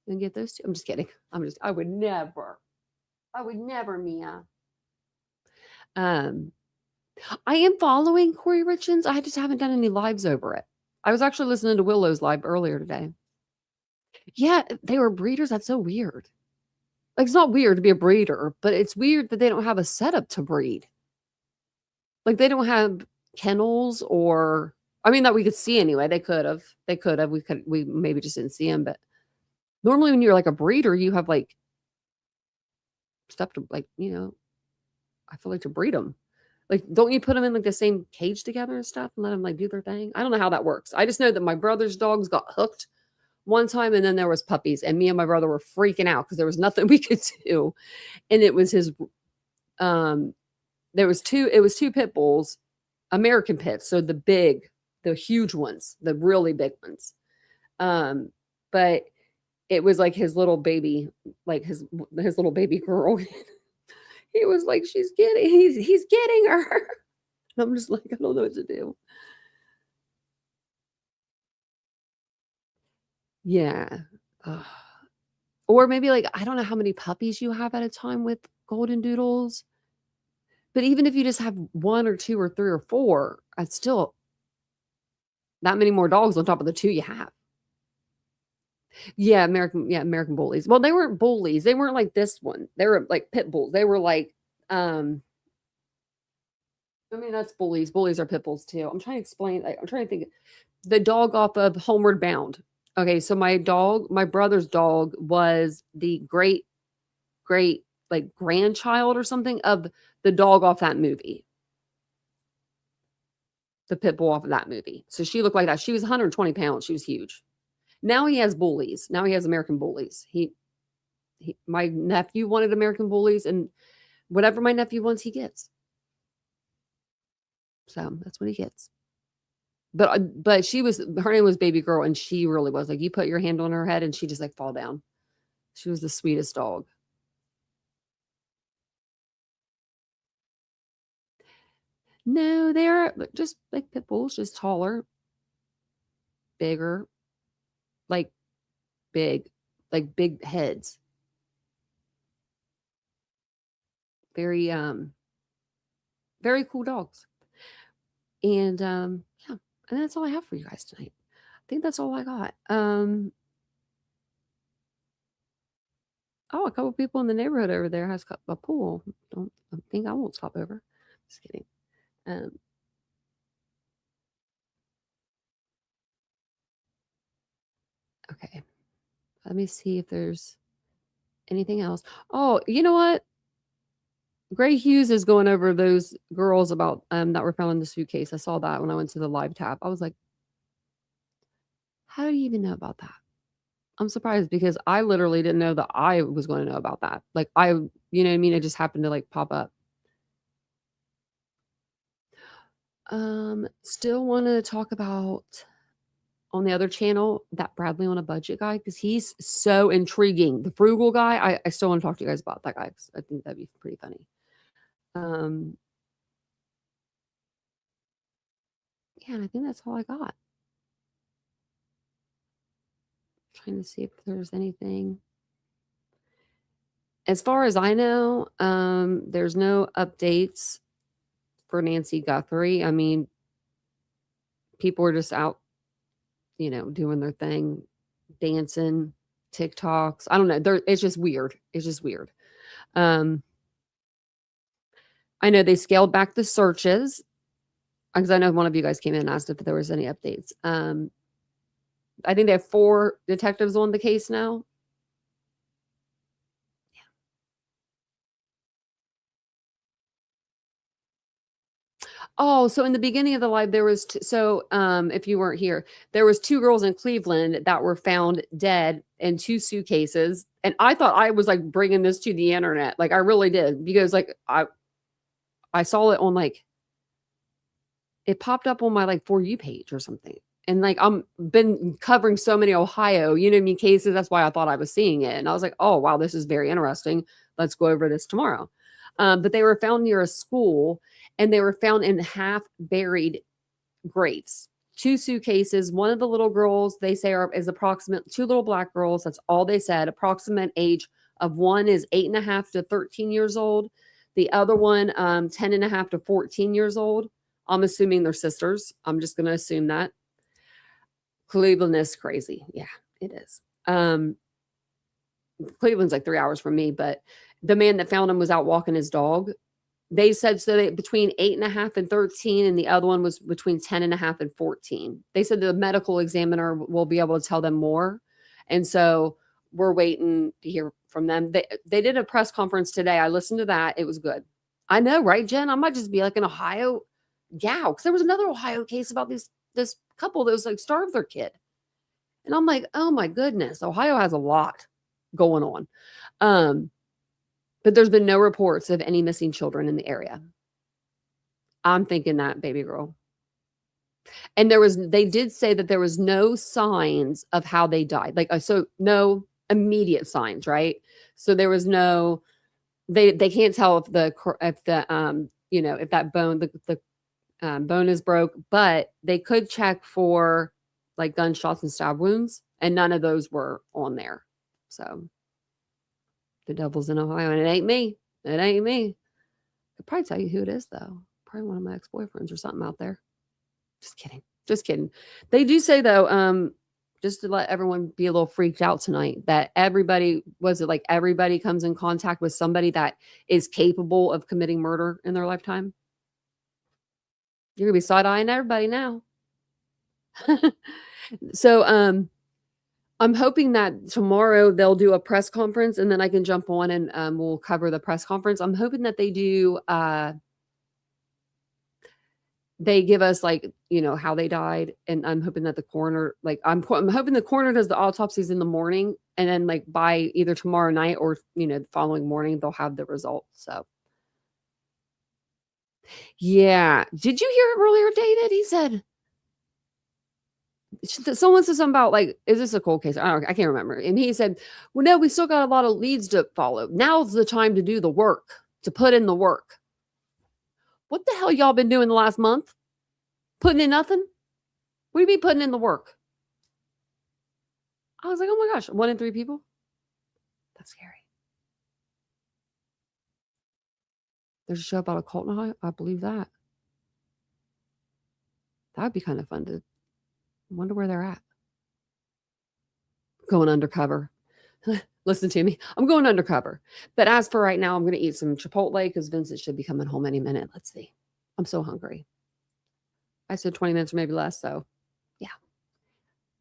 and get those 2? I'm just kidding. I would never, Mia. I am following Corey Richins. I just haven't done any lives over it. I was actually listening to Willow's live earlier today. Yeah, they were breeders. That's so weird. Like, it's not weird to be a breeder, but it's weird that they don't have a setup to breed. Like, they don't have kennels that we could see anyway. They could have. We maybe just didn't see them. But normally when you're like a breeder, you have like stuff to like, I feel like to breed them. Like, don't you put them in like the same cage together and stuff and let them like do their thing? I don't know how that works. I just know that my brother's dogs got hooked one time and then there was puppies and me and my brother were freaking out because there was nothing we could do. And it was his, it was 2 pit bulls, American pits. So the huge ones, the really big ones. But it was like his little baby, like his little baby girl. He was like, he's getting her. And I'm just like, I don't know what to do. Yeah. Or maybe like, I don't know how many puppies you have at a time with golden doodles. But even if you just have 1 or 2 or 3 or 4, that's still that many more dogs on top of the 2 you have. Yeah, American bullies. Well, they weren't bullies. They weren't like this one. They were like pit bulls. They were like, I mean, that's bullies. Bullies are pit bulls too. I'm trying to explain. I'm trying to think. The dog off of Homeward Bound. Okay, so my brother's dog was the great like grandchild or something of the dog off that movie. The pit bull off of that movie. So she looked like that. She was 120 pounds. She was huge. Now he has bullies. Now he has American bullies. My nephew wanted American bullies, and whatever my nephew wants, he gets. So that's what he gets. But her name was Baby Girl, and she really was like, you put your hand on her head and she just like fall down. She was the sweetest dog. No, they're just like pit bulls, just taller, bigger, like big heads. Very, very cool dogs. And yeah, and that's all I have for you guys tonight. I think that's all I got. Oh, a couple people in the neighborhood over there has a pool. I think I won't stop over. Just kidding. Okay. Let me see if there's anything else. Oh, you know what? Gray Hughes is going over those girls about that were found in the suitcase. I saw that when I went to the live tab. I was like, how do you even know about that? I'm surprised because I literally didn't know that I was going to know about that. Like you know what I mean? It just happened to like pop up. Still want to talk about on the other channel that Bradley on a Budget guy because he's so intriguing. The frugal guy, I still want to talk to you guys about that guy because I think that'd be pretty funny. Yeah, and I think that's all I got. Trying to see if there's anything. As far as I know, there's no updates for Nancy Guthrie. I mean, people are just out, you know, doing their thing, dancing, TikToks. I don't know. It's just weird. It's just weird. I know they scaled back the searches because I know one of you guys came in and asked if there was any updates. I think they have 4 detectives on the case now. Oh, so in the beginning of the live, there was if you weren't here, there was 2 girls in Cleveland that were found dead in 2 suitcases, and I thought I was like bringing this to the internet, like I really did, because like I saw it on like it popped up on my like For You page or something, and like I'm been covering so many Ohio, you know what I mean, cases. That's why I thought I was seeing it, and I was like, oh wow, this is very interesting. Let's go over this tomorrow. But they were found near a school. And they were found in half buried graves. 2 suitcases. One of the little girls they say is approximate 2 little black girls. That's all they said. Approximate age of one is 8.5 to 13 years old. The other one, 10.5 to 14 years old. I'm assuming they're sisters. I'm just going to assume that. Cleveland is crazy. Yeah, it is. Cleveland's like 3 hours from me, but the man that found him was out walking his dog. They said between 8.5 and 13, and the other one was between 10.5 and 14. They said the medical examiner will be able to tell them more. And so we're waiting to hear from them. They did a press conference today. I listened to that. It was good. I know, right, Jen? I might just be like an Ohio gal. Because there was another Ohio case about this couple that was like starved their kid. And I'm like, oh my goodness, Ohio has a lot going on. But there's been no reports of any missing children in the area. I'm thinking that, baby girl. And they did say that there was no signs of how they died. Like, so no immediate signs, right? So there was no, they can't tell if that bone, the bone is broke, but they could check for like gunshots and stab wounds, and none of those were on there. So the devil's in Ohio, and it ain't me. It ain't me. Could probably tell you who it is, though. Probably one of my ex-boyfriends or something out there. Just kidding. Just kidding. They do say, though, just to let everyone be a little freaked out tonight, that everybody comes in contact with somebody that is capable of committing murder in their lifetime. You're going to be side-eyeing everybody now. So, I'm hoping that tomorrow they'll do a press conference and then I can jump on and we'll cover the press conference. I'm hoping that they do, they give us like, you know, how they died. And I'm hoping that the coroner, like, I'm hoping the coroner does the autopsies in the morning and then like by either tomorrow night or, you know, the following morning, they'll have the results. So. Yeah. Did you hear it earlier, David? He said, someone said something about like, is this a cold case? I can't remember. And he said, well, no, we still got a lot of leads to follow. Now's the time to do the work, to put in the work. What the hell y'all been doing the last month? Putting in nothing? What do you mean putting in the work? I was like, oh my gosh, 1 in 3 people? That's scary. There's a show about a cult now. I believe that. That would be kind of fun to wonder where they're at. Going undercover. Listen to me. I'm going undercover. But as for right now, I'm going to eat some Chipotle because Vincent should be coming home any minute. Let's see. I'm so hungry. I said 20 minutes or maybe less. So, yeah.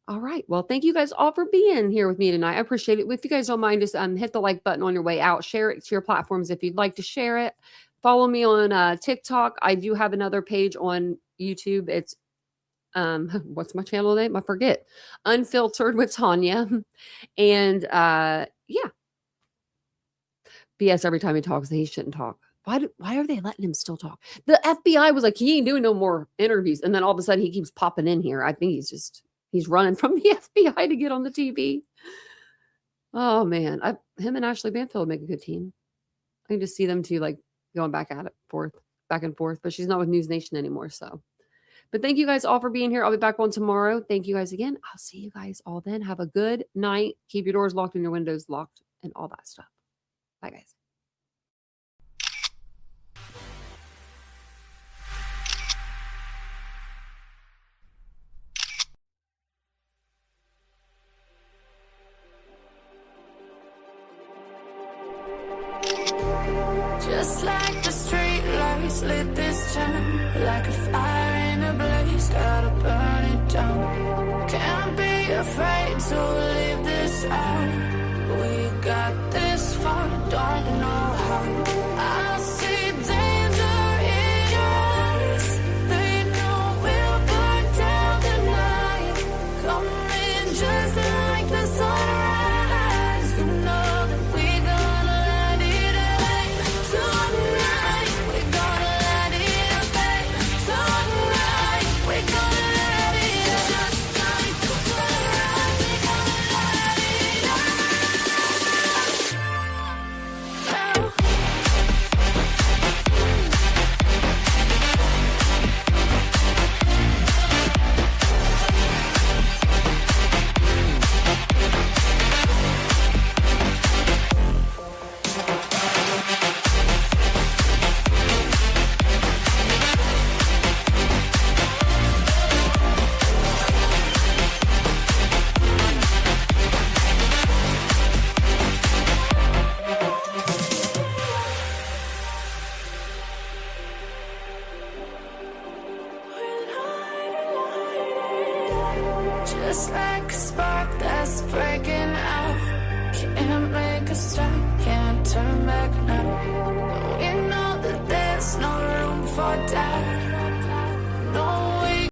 All right. Well, thank you guys all for being here with me tonight. I appreciate it. If you guys don't mind, just hit the like button on your way out. Share it to your platforms if you'd like to share it. Follow me on TikTok. I do have another page on YouTube. It's what's my channel name? I forget. Unfiltered with Tanya. And yeah. BS every time he talks that he shouldn't talk. Why are they letting him still talk? The FBI was like, he ain't doing no more interviews. And then all of a sudden he keeps popping in here. I think he's running from the FBI to get on the TV. Oh man. Him and Ashley Banfield make a good team. I can just see them two like going back and forth, but she's not with News Nation anymore. So, but thank you guys all for being here. I'll be back on tomorrow. Thank you guys again. I'll see you guys all then. Have a good night. Keep your doors locked and your windows locked and all that stuff. Bye guys. Just like the street lights lit this town, like a fire in a blaze, gotta burn it down. Can't be afraid to leave this out. We got this far, don't know how. I see danger in your eyes. They know we'll burn down the night. Coming just like the sunrise. You know that we gonna let it rain. Tonight, we gonna let it rain. Tonight, we gonna let it rain. Just like the sunrise, we gonna let it rain. Just like a spark that's breaking out. Can't make a stop, can't turn back